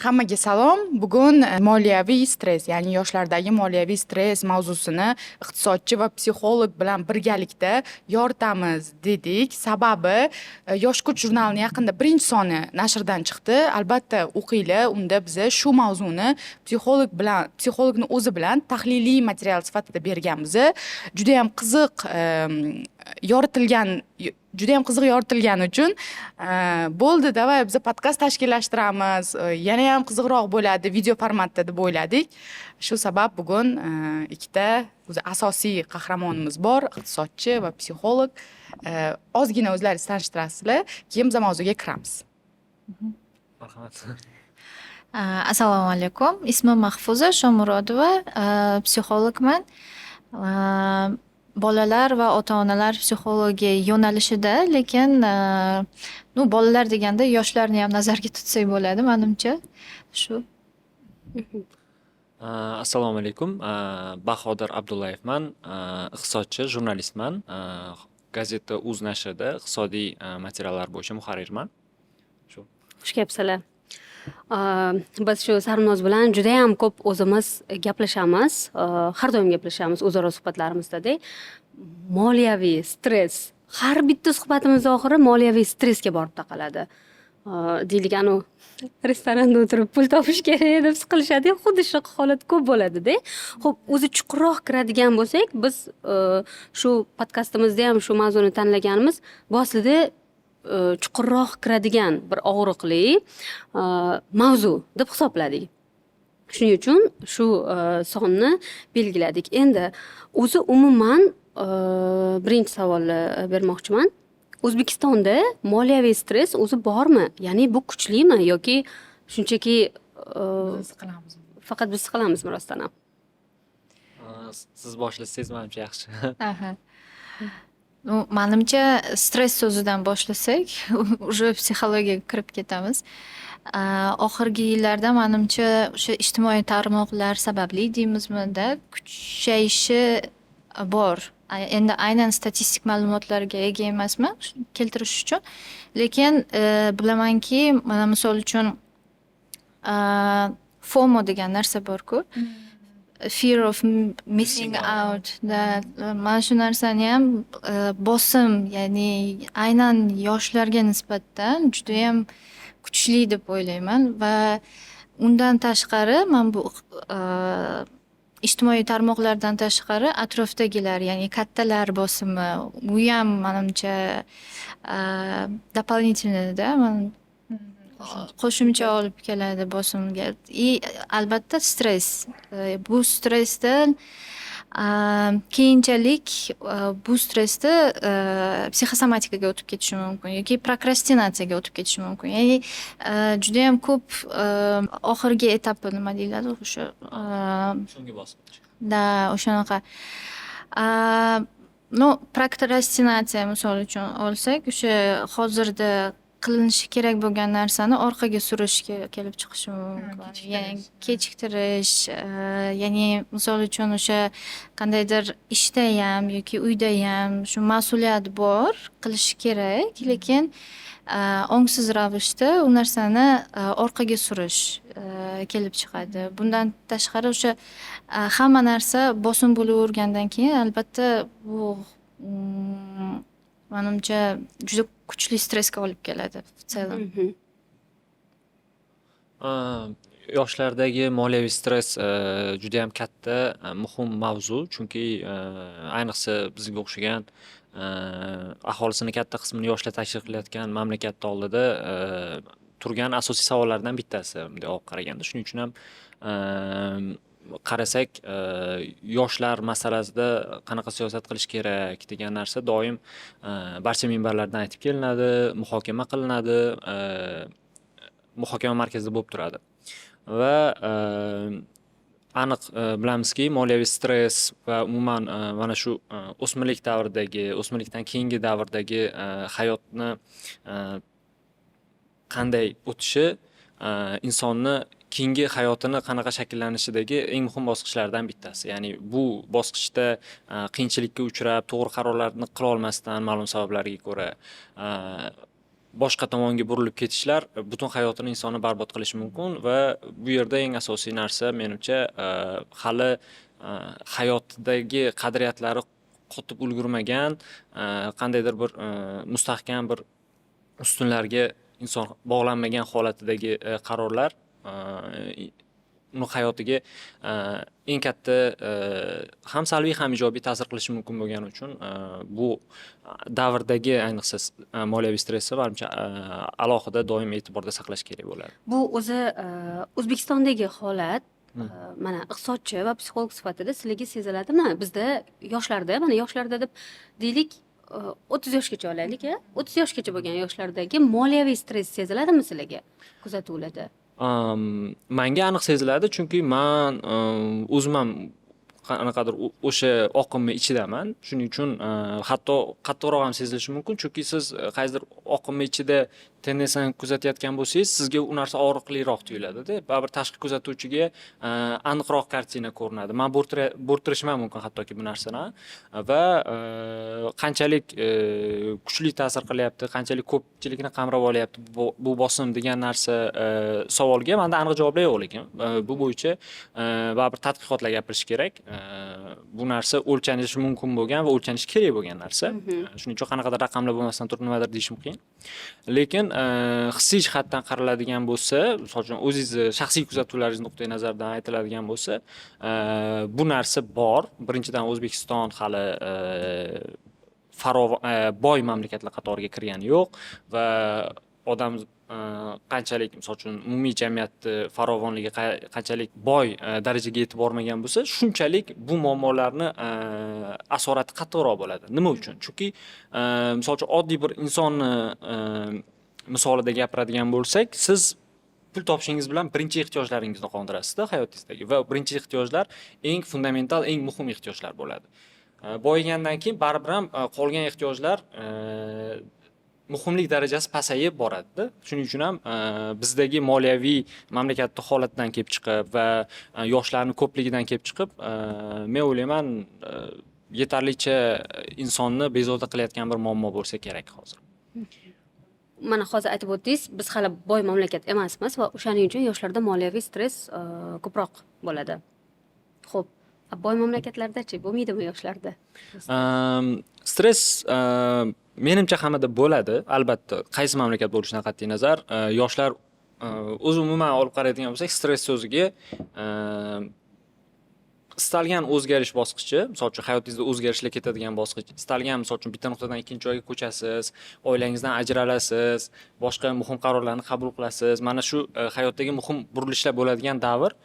Hammaga salom. Bugun moliyaviy stress, ya'ni yoshlardagi moliyaviy stress mavzusini iqtisodchi va psixolog bilan birgalikda yoritamiz dedik. Sababi Yosh kuch jurnalining yaqinda birinchi soni nashrdan chiqdi. Albatta o'qinglar. Unda biz shu mavzuni psixologni o'zi bilan tahliliy material sifatida berganmiz. Juda ham qiziq yoritilgani uchun bo'ldi, davay biz podkast tashkillashtiramiz, yana ham qiziqroq bo'ladi video formatda deb o'yladik. Shu sabab bugun ikkita o'zi asosiy qahramonimiz bor, iqtisodchi va psixolog. Ozgina o'zlaringizni tanishtirasizlar, keyin biz mavzuga kiramiz. Marhamat. Assalomu alaykum. Ismim Mahfuza Shomurodova, psixologman. Bolalar va ota-onalar psixologiya yo'nalishida, lekin bolalar deganda yoshlarni ham nazarga tutsak bo'ladi, menimcha. Shu. Assalomu alaykum. Bahodir Abdullayevman, iqtisodchi, jurnalistman. Gazeta Uz nashrida iqtisodiy materiallar bo'yicha muharrirman. Shu. Xush kelibsizlar. Biz shu Sarnoz bilan juda ham ko'p o'zimiz gaplashamiz, har doim gaplashamiz o'zaro suhbatlarimizda. Moliyaviy stress, har bitta suhbatimiz oxiri moliyaviy stressga borib taqaladi. Deylik, restoranda o'tirib pul topish kerak deb siqilishadi, xuddi shu holat ko'p bo'ladi-da. Xo'p, o'zi chuqurroq kiradigan bo'lsak, biz shu podkastimizda ham shu mavzuni tanlaganimiz, bu aslida chuqurroq kiradigan bir og'riqli mavzu deb hisobladik. Shuning uchun shu sonni belgiladik. Endi o'zi umuman birinchi savolni bermoqchiman. O'zbekistonda moliyaviy stress o'zi bormi? Ya'ni bu kuchlimi yoki shunchaki faqat biz siqilamizmi rostdan ham? Siz boshlasangiz menimcha yaxshi. Menimcha stress so'zidan boshlasak, уже psixologiyaga kirib ketamiz. Oxirgi yillarda menimcha o'sha ijtimoiy tarmoqlar sababli deymizmi-da, kuchayishi bor. Endi aynan statistik ma'lumotlarga ega emasman keltirish uchun, lekin bilamanki, mana misol uchun FOMO degan narsa bor-ku. Fear of missing out. Mana shu narsani ham bosim, ya'ni aynan yoshlarga nisbatan juda ham kuchli deb o'ylayman va undan tashqari men bu ijtimoiy tarmoqlardan tashqari atrofdagilar, ya'ni kattalar bosimi, u ham menimcha дополнительныйda qo'shimcha olib keladi bosimga. Albatta stress. Bu stressdan keyinchalik bu stressda psixosomatikaga o'tib ketishi mumkin yoki prokrastinatsiyaga o'tib ketishi mumkin. Ya'ni juda ham ko'p oxirgi etapi nima deyiladi o'sha So'nggi bosqich. O'shanaqa. Prokrastinatsiya misol uchun olsak, o'sha hozirda qilinishi kerak bo'lgan narsani orqaga surishga kelib chiqishi mumkin. Ya'ni kechiktirish, ya'ni misol uchun o'sha qandaydir ishda ham yoki uyda ham shu mas'uliyat bor, qilish kerak, lekin ongsiz ravishda u narsani orqaga surish kelib chiqadi. Bundan tashqari o'sha hamma narsa bosim bo'lavergandan keyin albatta bu menimcha juda kuchli stressga olib keladi v целом. Yoshlardagi moliyaviy stress juda ham katta, muhim mavzu, chunki ayniqsa bizga o'xshagan aholisini katta qismini yoshlar tashkil qilayotgan mamlakatlar oldida turgan asosiy savollardan bittasi bunday olib qaraganda. Shuning uchun ham qarasak, yoshlar masalasida qanaqa siyosat qilish kerak degan narsa doim barcha minbarlardan aytib kelinadi, muhokama qilinadi, muhokama markazida bo'lib turadi. Va aniq bilamizki, moliyaviy stress va umuman mana shu o'smirlik davridagi, o'smirlikdan keyingi davrdagi hayotni qanday o'tishi insonni keyingi hayotini qanaqa shakllanishidagi eng muhim bosqichlardan bittasi. Ya'ni bu bosqichda qiyinchilikka uchrab, to'g'ri qarorlarni qila olmasdan ma'lum sabablarga ko'ra boshqa tomonga burilib ketishlar butun hayotini insonni barbod qilishi mumkin va bu yerda eng asosiy narsa menimcha hali hayotdagi qadriyatlari qotib ulgurmagan qandaydir bir mustahkam bir ustunlarga inson bog'lanmagan holatidagi qarorlar uni hayotiga eng katta ham salbiy ham ijobiy ta'sir qilishi mumkin bo'lgani uchun bu davrdagi ayniqsa moliyaviy stressni manimcha alohida doim e'tiborda saqlash kerak bo'ladi. Bu o'zi O'zbekistondagi holat mana iqtisodchi va psixolog sifatida sizlarga seziladimi? Bizda yoshlarda, mana yoshlarda deb deylik 30 yoshgacha olaylik, 30 yoshgacha bo'lgan yoshlardagi moliyaviy stress seziladimi sizlarga kuzatuvlarda? Menga aniq seziladi, chunki men o'zim ham qanaqadir o'sha oqimni ichidaman. Shuning uchun hatto qattiqroq ham sezilishi mumkin, chunki siz qaysidir oqimni ichida tendensiyani kuzatayotgan bo'lsangiz, sizga u narsa og'riqliroq tuyuladi-da. Baribir tashqi kuzatuvchiga aniqroq kartina ko'rinadi. Men bo'rttirishim mumkin hattoki bu narsani va qanchalik kuchli ta'sir qilyapti, qanchalik ko'pchilikni qamrab olyapti bu bosim degan narsa savolga menda aniq javoblar yo'q, lekin bu bo'yicha baribir tadqiqotlar gapirish kerak. Bu narsa o'lchanishi mumkin bo'lgan va o'lchanishi kerak bo'lgan narsa. Shuning uchun qanaqadir raqamlar bo'lmasdan turib nimadir deyishim qiyin. Lekin hissiy jihatdan qaraladigan bo'lsa, misol uchun o'zingizni shaxsiy kuzatuvlaringiz nuqtai nazaridan aytiladigan bo'lsa, bu narsa bor. Birinchidan O'zbekiston hali boy mamlakatlar qatoriga kirgani yo'q va odam qanchalik misol uchun umumiy jamiyatni farovonligi qanchalik boy darajaga yetib bormagan bo'lsa, shunchalik bu muammolarni asorati qattiqroq bo'ladi. Nima uchun? Chunki misol uchun oddiy bir insonni misolida gapiradigan bo'lsak, siz pul topishingiz bilan birinchi ehtiyojlaringizni qondirasizda hayotingizdagi va birinchi ehtiyojlar eng fundamental, eng muhim ehtiyojlar bo'ladi. Boyigandan keyin baribir ham qolgan ehtiyojlar muhimlik darajasi pasayib boradi. Shuning uchun ham bizdagi moliyaviy mamlakatning holatidan kelib chiqib va yoshlarning ko'pligidan kelib chiqib, men o'ylayman yetarlicha insonni bezovta qilayotgan bir muammo bo'lsa kerak hozir. Mana hozir aytib o'tdingiz, biz hali boy mamlakat emasmiz va o'shaning uchun yoshlarda moliyaviy stress ko'proq bo'ladi. Xo'p, boy mamlakatlarda-chi bo'lmaydimi yoshlarda? Stress menimcha hammada bo'ladi. Albatta, qaysi mamlakat bo'lishidan qat'iy nazar, yoshlar o'zi umuman olib qaraydigan bo'lsak, stress so'ziga istalgan o'zgarish bosqichi, misol uchun hayotingizda o'zgarishlar ketadigan bosqich, istalgan misol uchun bitta nuqtadan ikkinchi joyga ko'chasiz, oilangizdan ajralasiz, boshqa muhim qarorlarni qabul qilasiz. Mana shu hayotdagi muhim burilishlar bo'ladigan davr.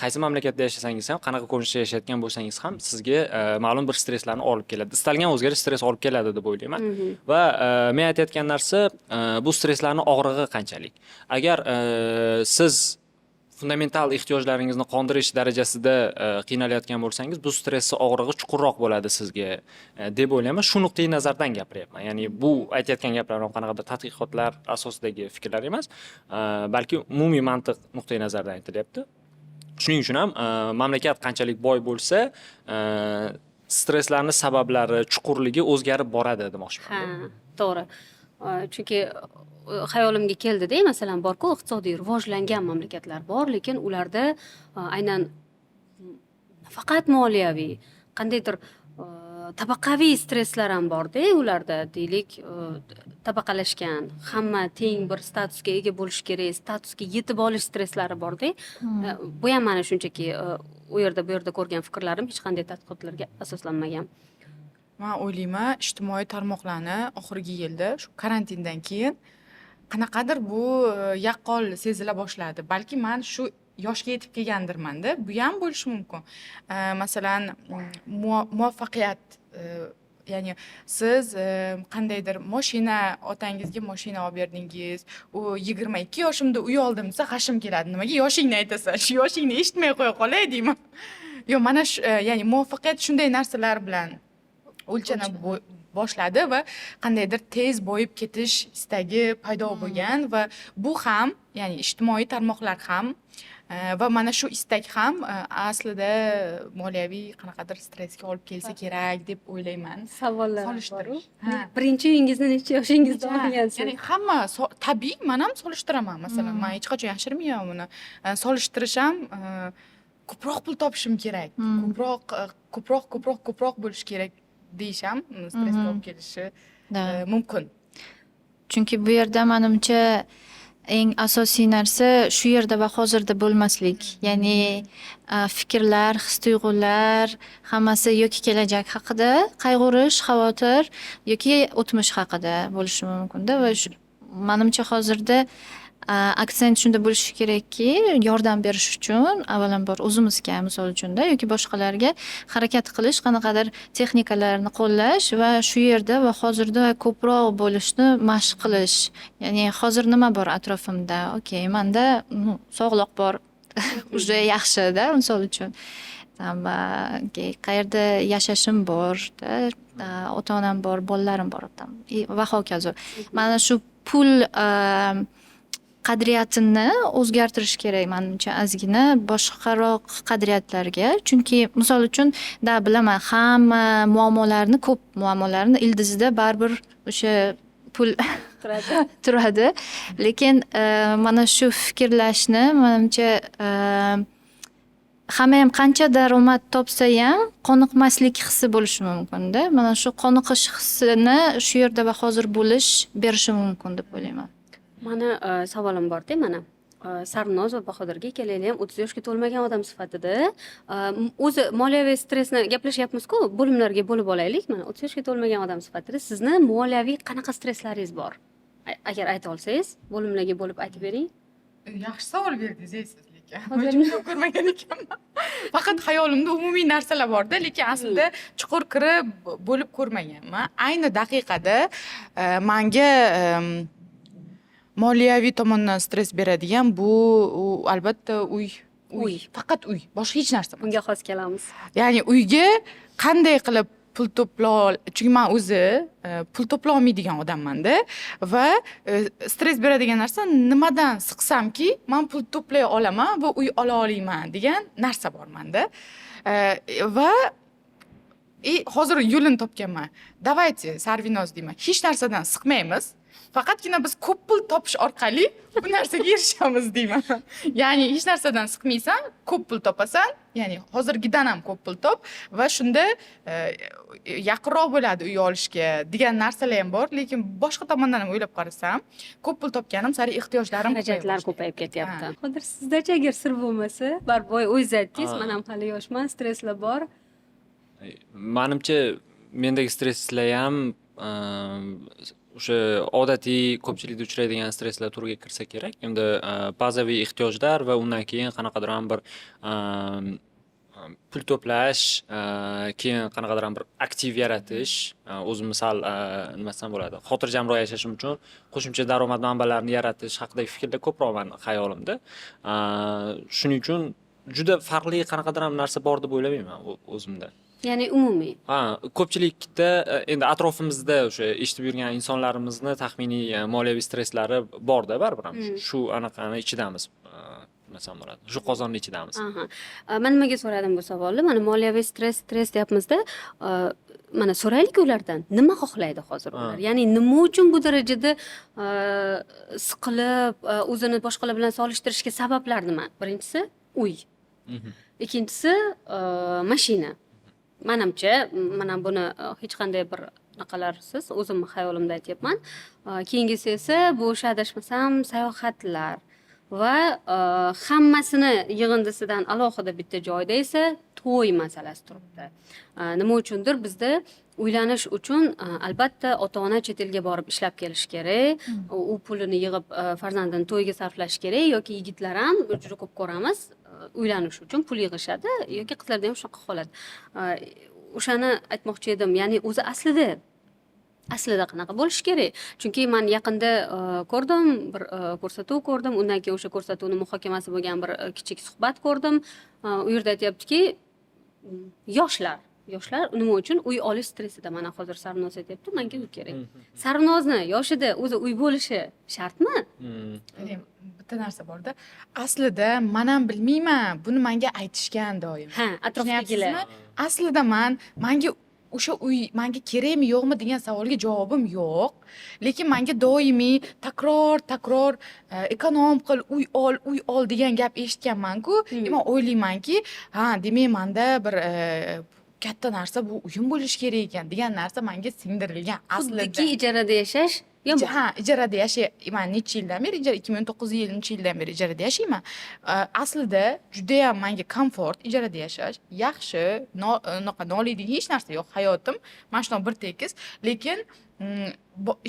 Qaysi mamlakatda yashasangiz ham, qanaqa ko'rinishda yashayotgan bo'lsangiz ham sizga ma'lum bir stresslarni olib keladi. Istalgan o'zgarish stress olib keladi deb o'ylayman. Va men aytayotgan narsa bu stresslarning og'rig'i qanchalik. Agar siz fundamental ehtiyojlaringizni qondirish darajasida qiynalayotgan bo'lsangiz, bu stressni og'rig'i chuqurroq bo'ladi sizga deb o'ylayman. Shu nuqtai nazardan gapiryapman. Ya'ni bu aytayotgan gaplarim qanaqadir tadqiqotlar asosidagi fikrlar emas, balki umumiy mantiq nuqtai nazaridan aytilyapti. Shuning uchun ham mamlakat qanchalik boy bo'lsa, stresslarning sabablari, chuqurligi o'zgarib boradi demoqchiman. Ha, to'g'ri. Chunki xayolimga keldi-da, masalan, borku iqtisodiy rivojlangan mamlakatlar bor, lekin ularda aynan faqat moliyaviy, qandaydir tabaqaviy stresslar ham bor-da, ularda deylik, tabaqalashgan, hamma teng bir statusga ega bo'lish kerak, statusga yetib olish stresslari bor-da. Bu ham mana shunchaki u yerda bu yerda ko'rgan fikrlarim hech qanday tadqiqotlarga asoslanmagan. Men o'ylayman, ijtimoiy tarmoqlarni oxirgi yilda shu karantindan keyin qanaqadir bu yaqqol sezila boshladi. Balki men shu yoshga yetib kelgandirman-da. Bu ham bo'lishi mumkin. Masalan, muvaffaqiyat, ya'ni siz qandaydir mashina, otangizga mashina olib berdingiz, u 22 yoshimda uy oldim desa g'ashim keladi. Nimaga yoshingni aytasan? Shu yoshingni eshitmay qo'ya qolay deyman. Yo, mana shu, ya'ni muvaffaqiyat shunday narsalar bilan o'lchana boshladi va qandaydir tez boyib ketish istagi paydo bo'lgan va bu ham ya'ni ijtimoiy tarmoqlar ham va mana shu istak ham aslida moliyaviy qanaqadir stressga olib kelsa kerak deb o'ylayman. Savollar Solishtirish. Birinchi uyingizni necha yoshingizda olgansiz? Ya'ni hamma tabiiy men ham solishtiraman masalan. Men hech qachon yashirmayman buni. Solishtirish ham ko'proq pul topishim kerak. Ko'proq bo'lish kerak deyish ham stressga olib kelishi mumkin. Chunki bu yerda menimcha eng asosiy narsa shu yerda va hozirda bo'lmaslik. Ya'ni fikrlar, his-tuyg'ular hammasi yoki kelajak haqida qayg'urish, xavotir yoki o'tmish haqida bo'lishi mumkin-da va menimcha hozirda aksent shunda bo'lishi kerakki, yordam berish uchun avvalambor o'zimizga misol uchunda yoki boshqalarga harakat qilish, qanaqadir texnikalarni qo'llash va shu yerda va hozirda ko'proq bo'lishni mashq qilish. Ya'ni hozir nima bor atrofimda? Okey, menda sog'liq bor. Уже yaxshi-da misol uchun. Qayerda yashashim bor, ota-onam bor, bolalarim bor va hokazo. Mana shu pul qadriyatini o'zgartirish kerak menimcha ozgina boshqaroq qadriyatlarga. Chunki misol uchun bilaman hamma ko'p muammolarni ildizida baribir o'sha pul turadi. Lekin mana shu fikrlashni menimcha hamma ham qancha daromad topsa ham qoniqmaslik hissi bo'lishi mumkin-da. Mana shu qoniqish hissini shu yerda va hozir bo'lish berishi mumkin deb o'ylayman. Mana savolim bor-da, mana. Sarnoz va Bahodirga kelaylik ham 30 yoshga to'lmagan odam sifatida o'zi moliyaviy stressni gaplashyapmiz-ku, bo'limlarga bo'lib olaylik. Mana 30 yoshga to'lmagan odam sifatida sizni moliyaviy qanaqa stresslaringiz bor? Agar ayta olsangiz, bo'limlarga bo'lib aytib bering. Yaxshi savol berdingiz siz lekin. Hozir ko'rmagan ekanman. Faqat xayolimda umumiy narsalar bor-da, lekin aslida chuqur kirib bo'lib ko'rmaganman. Ayni daqiqada menga moliyaviy tomondan stress beradigan bu albatta uy, faqat uy, boshqa hech narsa emas. Bunga xos kelamiz. Ya'ni uyga qanday qilib pul chunki men o'zi pul to'play olmaydigan odamman-da va stress beradigan narsa nimadan siqsamki, men pul to'play olaman va uy ola olaman degan narsa bor menda. Va hozir yo'lini topganman. Давайте, Sarvinoz deyman. Hech narsadan siqmaymiz. Faqatgina biz ko'p pul topish orqali bu narsaga erishamiz deyman. Ya'ni hech narsadan siqmaysan, ko'p pul topasan, ya'ni hozirgidan ham ko'p pul top va shunda yaqinroq bo'ladi uy olishga degan narsalar ham bor, lekin boshqa tomondan ham o'ylab qarasam, ko'p pul topganim sari ehtiyojlarim xarajatlar ko'payib ketyapti. Hozir sizdachi agar sir bo'lmasa, barboy o'zingiz aytdingiz, men ham hali yoshman, stresslar bor. Menimcha mendagi stresslar ham o'sha odatiy ko'pchilikda uchraydigan stresslar turiga kirsa kerak. Endi bazaviy ehtiyojlar va undan keyin qanaqadir ham bir pul to'plash, keyin qanaqadir ham bir aktiv yaratish, o'zim misal nima desam bo'ladi, xotirjamroq yashashim uchun qo'shimcha daromad manbalarini yaratish haqidagi fikrlar ko'proq meni xayolimda. Shuning uchun juda farqli qanaqadir ham narsa bor deb o'ylamayman o'zimda. Ya'ni umumiy. Ko'pchilikda endi atrofimizda o'sha eshitib yurgan insonlarimizni taxminiy moliyaviy stresslari bor-da, baribir ham shu anaqani ichidamiz. Desam bo'ladi. Shu qozonning ichidamiz. Men nimaga so'radim bu savolni? Mana moliyaviy stress deyapmizda, mana so'raylik ulardan, nima xohlaydi hozir ular? Ya'ni nima uchun bu darajada siqilib, o'zini boshqalar bilan solishtirishga sabablar nima? Birinchisi uy. Ikkinchisi mashina. Menimcha, mana buni hech qanday bir naqalarsiz o'zim xayolimda aytyapman. Keyingisi esa bu adashmasam sayohatlar va hammasini yig'indisidan alohida bitta joyda esa to'y masalasi turibdi. Nima uchundir bizda uylanish uchun albatta ota-ona chet elga borib ishlab kelish kerak, u pulini yig'ib farzandini to'yga sarflash kerak yoki yigitlar ham juda ko'p ko'ramiz uylanish uchun pul yig'ishadi yoki qizlarda ham shunaqa holat. O'shani aytmoqchi edim, ya'ni o'zi aslida qanaqa bo'lishi kerak? Chunki men yaqinda ko'rdim, bir ko'rsatuv ko'rdim, undan keyin o'sha ko'rsatuvni muhokamasi bo'lgan bir kichik suhbat ko'rdim. U yerda aytayaptiki, yoshlar yoshlar nima uchun uy olish stressida mana hozir Sarvinoz aytyapti, menga uy kerak. Sarvinozni yoshida o'zi uy bo'lishi shartmi? Bitta narsa borda. Aslida men ham bilmayman, buni menga aytishgan doim. Ha, atrofdagilar. Aslida menga o'sha uy menga kerakmi yo'qmi degan savolga javobim yo'q. Lekin menga doimiy takror ekonom qil, uy ol degan gap eshitganman-ku. Men o'ylaymanki, ha, demak menda bir katta narsa bu uyim bo'lishi kerak ekan degan narsa menga singdirilgan aslida. Xuddiki ijarada yashash yomon. Ha, ijarada yashayman. Necha yildan beri 2009-yildan beri ijarada yashayman. Aslida juda ham menga komfort ijarada yashash. Yaxshi, noliydigan hech narsa yo'q hayotim. Mana shunaqa bir tekis, lekin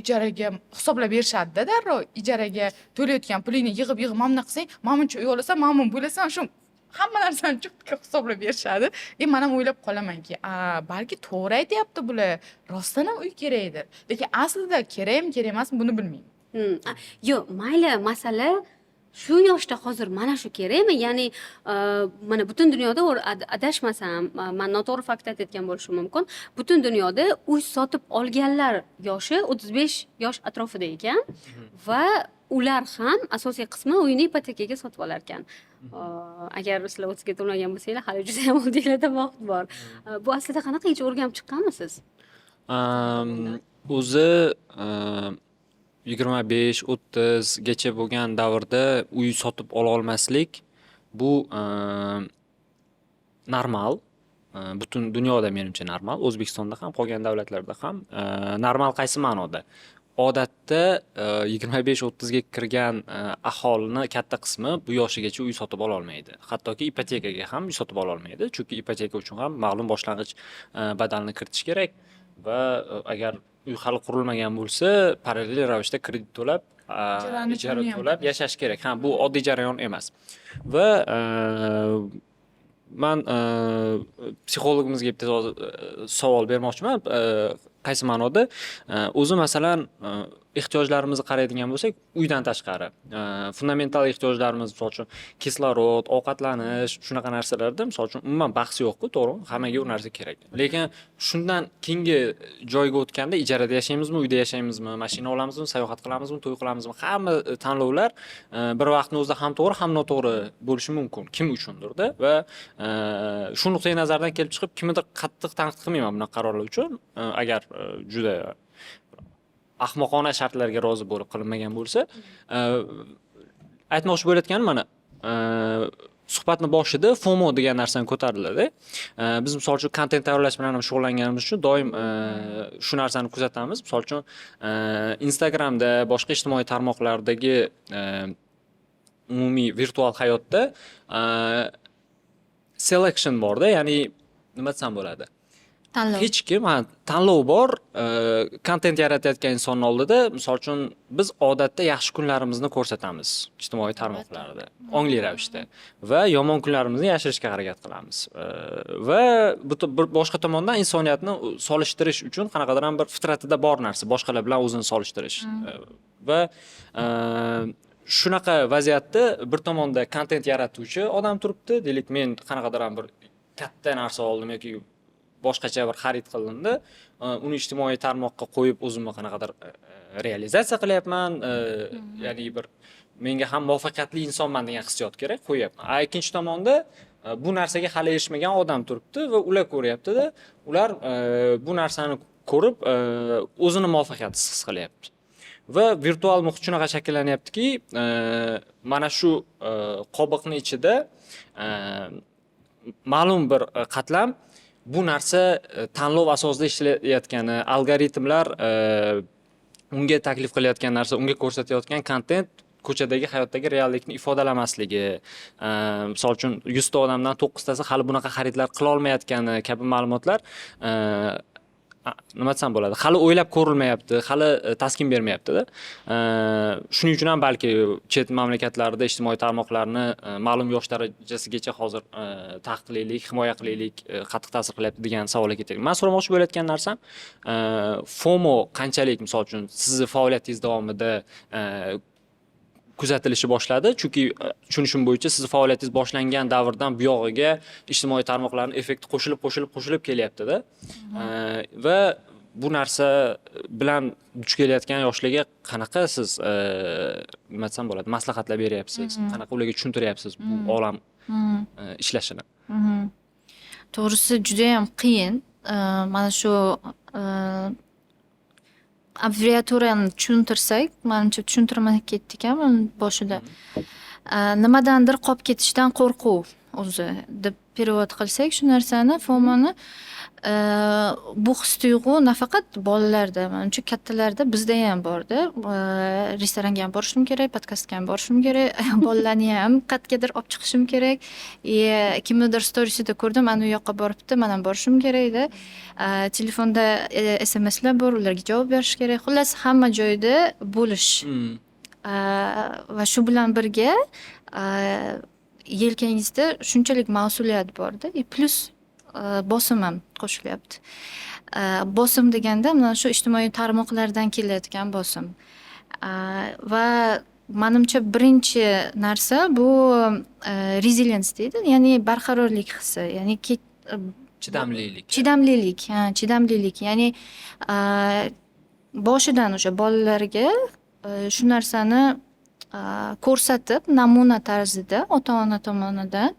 ijaraga hisoblab berishadi-da darrov. Ijaraga to'layotgan pulingni yig'ib mamnun qilsang, mamnuncha uy olasan, mamnun bo'lasan, shu hamma narsani juftlikka hisoblab berishadi. Men ham o'ylab qolamanki, balki to'g'ri aytyapti bular, rostdan ham uy kerakdir. Lekin aslida kerakmi, kerak emasmi buni bilmayman. Yo'q, mayli, masala shu yoshda hozir mana shu kerakmi? Ya'ni mana butun dunyoda adashmasam, men noto'g'ri fakt aytayotgan bo'lishim mumkin. Butun dunyoda uy sotib olganlar yoshi 35 yosh atrofida ekan va ular ham asosiy qismi uyni ipotekaga sotib olar ekan. Agar sizlar o'tizga to'lmagan bo'lsanglar, hali juda ham oldinglarda vaqt bor. Bu aslida qanaqa hech o'rganib chiqqanmisiz? O'zi 25-30 gacha bo'lgan davrda uy sotib ola olmaslik bu normal. Butun dunyoda menimcha normal. O'zbekistonda ham, qolgan davlatlarda ham normal qaysi ma'noda? Odatda 25-30 ga kirgan aholini katta qismi bu yoshigacha uy sotib ola olmaydi. Hattoki ipotekaga ham uy sotib ola olmaydi. Chunki ipoteka uchun ham ma'lum boshlang'ich badalni kiritish kerak va agar uy hali qurilmagan bo'lsa, parallel ravishda kredit to'lab, ijara to'lab yashash kerak. Ha, bu oddiy jarayon emas. Va men psixologimizga bitta savol bermoqchiman. Qaysi ma'noda? O'zi masalan ehtiyojlarimizni qaraydigan bo'lsak, uydan tashqari fundamental ehtiyojlarimiz, misol uchun kislorod, ovqatlanish, shunaqa narsalarda misol uchun umuman bahs yo'q-ku, to'g'rimi? Hammaga u narsa kerak. Lekin shundan keyingi joyga o'tganda ijarada yashaymizmi, uyda yashaymizmi, mashina olamizmi, sayohat qilamizmi, to'y qilamizmi, hamma tanlovlar bir vaqtning o'zida ham to'g'ri, ham noto'g'ri bo'lishi mumkin. Kim uchundir-da va shu nuqtai nazardan kelib chiqib, kimnidir qattiq tanqid qilmayman bunaqa qarorlar uchun. Agar juda ahmoqona shartlarga rozi bo'lib qilinmagan bo'lsa, aytmoqchi bo'layotganim mana suhbatni boshida FOMO degan narsani ko'tariladi. Biz misol uchun kontent tayyorlash bilan ham shug'ullanganimiz uchun doim shu narsani kuzatamiz. Misol uchun Instagramda, boshqa ijtimoiy tarmoqlardagi umumiy virtual hayotda selection borda, ya'ni nima desam bo'ladi? Tanlov. Hech kim, tanlov bor, kontent yaratayotgan insonning oldida, misol uchun biz odatda yaxshi kunlarimizni ko'rsatamiz ijtimoiy tarmoqlarda, ongli ravishda va yomon kunlarimizni yashirishga harakat qilamiz. Va boshqa tomondan insoniyatni solishtirish uchun qanaqadir ham bir fitratida bor narsa, boshqalar bilan o'zini solishtirish. Va shunaqa vaziyatda bir tomonda kontent yaratuvchi odam turibdi, deylik men qanaqadir ham bir katta narsa oldim yoki boshqacha bir xarid qildimda, uni ijtimoiy tarmoqqa qo'yib o'zimni qanaqadir realizatsiya qilyapman, ya'ni bir menga ham muvaffaqiyatli insonman degan hissiyot kerak qo'yapman. Ikkinchi tomonda bu narsaga hali erishmagan odam turibdi va ular ko'ryapti-da, ular bu narsani ko'rib o'zini muvaffaqiyatsiz his qilyapti. Va virtual muhit shunaqa shakllanyaptiki, mana shu qobiqning ichida ma'lum bir qatlam bu narsa tanlov asosida ishlayotgani, algoritmlar unga taklif qilayotgan narsa, unga ko'rsatayotgan kontent ko'chadagi hayotdagi reallikni ifodalamasligi, misol uchun 100 ta odamdan 9 tasi hali bunaqa xaridlar qila olmayotgani kabi ma'lumotlar nima desam bo'ladi, hali o'ylab ko'rilmayapti, hali taskin bermayapti-da. Shuning uchun ham balki chet mamlakatlarda ijtimoiy tarmoqlarni ma'lum yosh darajasigacha hozir taqiqlaylik, himoya qilaylik, qattiq ta'sir qilyapti degan savolga ketaylik. Men so'ramoqchi bo'layotgan narsam, FOMO qanchalik, misol uchun sizni faoliyatingiz davomida kuzatilishi boshladi. Chunki tushunishim bo'yicha siz faoliyatingiz boshlangan davrdan buyog'iga ijtimoiy tarmoqlarning effekti qo'shilib kelyapti-da. Va bu narsa bilan duch kelayotgan yoshlarga qanaqa siz nima desam bo'ladi, maslahatlar beryapsiz, qanaqa ularga tushuntiryapsiz bu olam ishlashini? To'g'risi juda ham qiyin. Mana shu abreviaturani tushuntirsak, menimcha tushuntirmay ketdik ham boshida. Nimadandir qolib ketishdan qo'rquv o'zi deb perevod qilsak shu narsani, FOMOni bu his-tuyg'u nafaqat bolalarda, menimcha kattalarda bizda ham borda. Restoranga ham borishim kerak, podkastga ham borishim kerak, bolalarni ham qayergadir olib chiqishim kerak. Kimnidir storiesida ko'rdim, ana u yoqqa boribdi, men ham borishim kerak-da. Telefonda SMSlar bor, ularga javob berish kerak. Xullas, hamma joyda bo'lish. Va shu bilan birga yelkangizda shunchalik mas'uliyat borda, plus bosim ham qo'shilyapti. Bosim deganda mana shu ijtimoiy tarmoqlardan kelayotgan bosim. Va menimcha birinchi narsa bu resilience deydi, ya'ni barqarorlik hissi, ya'ni Chidamlilik. Chidamlilik. Ya'ni boshidan o'sha bolalarga shu narsani ko'rsatib, namuna tarzida ota-ona tomonidan,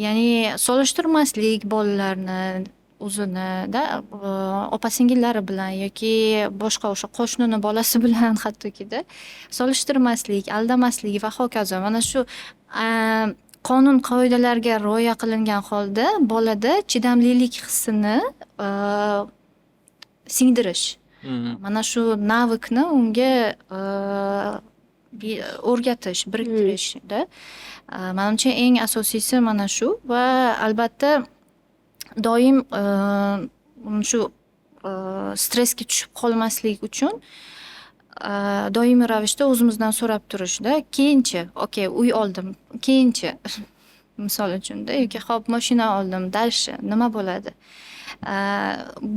ya'ni solishtirmaslik bolalarni o'zini-da opa-singillari bilan yoki boshqa o'sha qo'shnini bolasi bilan hattoki-da solishtirmaslik, aldamaslik va hokazo. Mana shu qonun qoidalarga rioya qilingan holda bolada chidamlilik hissini singdirish. Mana shu navikni unga o'rgatish, biriktirishda. Menimcha eng asosiysi mana shu va albatta doim shu stressga tushib qolmaslik uchun doimiy ravishda o'zimizdan so'rab turishda. Keyinchi, okey, uy oldim, keyinchi misol uchunda yoki xo'p mashina oldim, dalshi nima bo'ladi?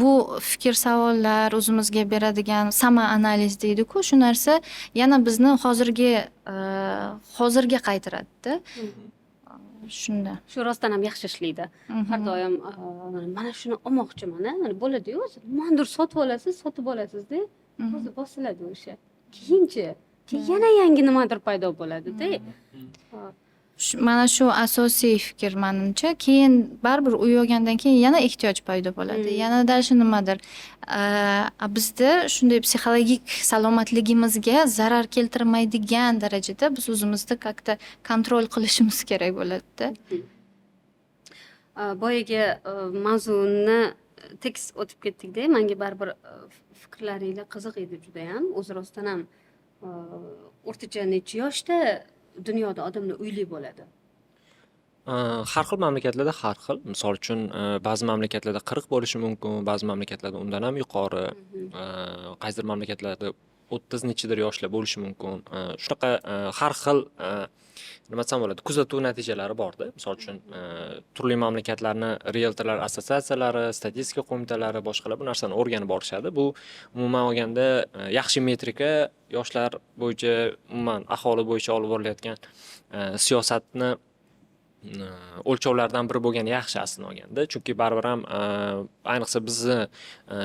Bu fikr savollar o'zimizga beradigan sama analiz deydi-ku, shu narsa yana bizni hozirga qaytaradi-da. Shunda. Shu rostdan ham yaxshi ishlaydi. Har doim mana shuni olmoqchiman, mana bo'ladi-yu, o'zi nimadir sotib olasiz-da, o'zi bosiladi o'sha. Keyinchi yana yangi nimadir paydo bo'ladi-da. Mana shu asosiy fikr menimcha. Keyin baribir uy olgandan keyin yana ehtiyoj paydo bo'ladi. Yanada shu nimadir. Bizda shunday psixologik salomatligimizga zarar keltirmaydigan darajada biz o'zimizni qaqda kontrol qilishimiz kerak bo'ladi-da. Boyaga mavzuni tekis o'tib ketdik-da. Menga baribir fikrlaringlar qiziq edi juda ham. O'zi rostdan ham o'rtacha necha yoshda dunyoda odamlar uyli bo'ladi? Har xil mamlakatlarda har xil. Misol uchun, ba'zi mamlakatlarda 40 bo'lishi mumkin, ba'zi mamlakatlarda undan ham yuqori, qaysidir mamlakatlarda 30 nechidir yoshlar bo'lishi mumkin. Shunaqa har xil nima desam bo'ladi, kuzatuv natijalari borda. Misol uchun, turli mamlakatlarni realtorlar assotsiatsiyalari, statistika qo'mitalari, boshqalar bu narsani o'rganib borishadi. Bu umuman olganda yaxshi metrika, yoshlar bo'yicha, umuman aholi bo'yicha olib borilayotgan siyosatni o'lchovlardan biri bo'lgan yaxshi aslini olganda. Chunki baribir ham ayniqsa bizni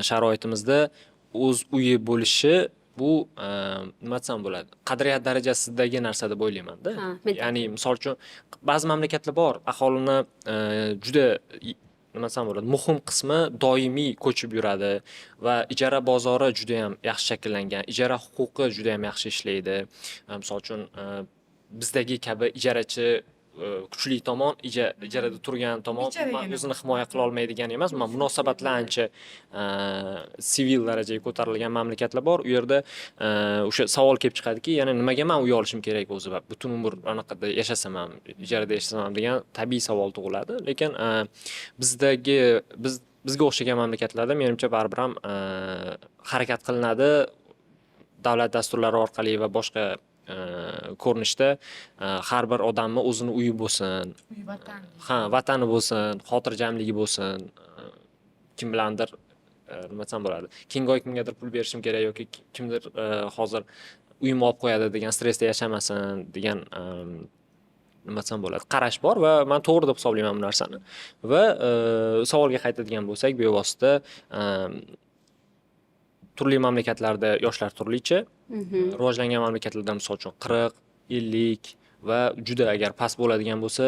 sharoitimizda o'z uyi bo'lishi bu nima desam bo'ladi, qadriyat darajasidagi narsa deb o'ylayman-da. Ya'ni misol uchun ba'zi mamlakatlar bor, aholini juda nima desam bo'ladi, muhim qismi doimiy ko'chib yuradi va ijara bozori juda ham yaxshi shakllangan, ijara huquqi juda ham yaxshi ishlaydi. Misol uchun bizdagi kabi ijarachi kuchli tomon, ijarada turgan tomon o'zini himoya qila olmaydigan emas, munosabatlar ancha sivil darajaga ko'tarilgan mamlakatlar bor. U yerda o'sha savol kelib chiqadiki, yana nimaga men uy olishim kerak o'zi va butun umr anaqada yashasam ham, ijarada yashasam ham degan tabiiy savol tug'iladi. Lekin bizga o'xshagan mamlakatlarda menimcha baribir ham harakat qilinadi davlat dasturlari orqali va boshqa ko'rinishda har bir odamni o'zini uyi bo'lsin, vatani bo'lsin, xotirjamligi bo'lsin, kim bilandir nima desam bo'ladi, keyingi oy kimgadir pul berishim kerak yoki kimdir hozir uyim olib qo'yadi degan stressda yashamasin degan nima desam bo'ladi, qarash bor va men to'g'ri deb hisoblayman bu narsani. Va savolga qaytadigan bo'lsak, bevosita turli mamlakatlarda yoshlar turlicha. Rivojlangan mamlakatlarda misol uchun 40, 50 va juda agar past bo'ladigan bo'lsa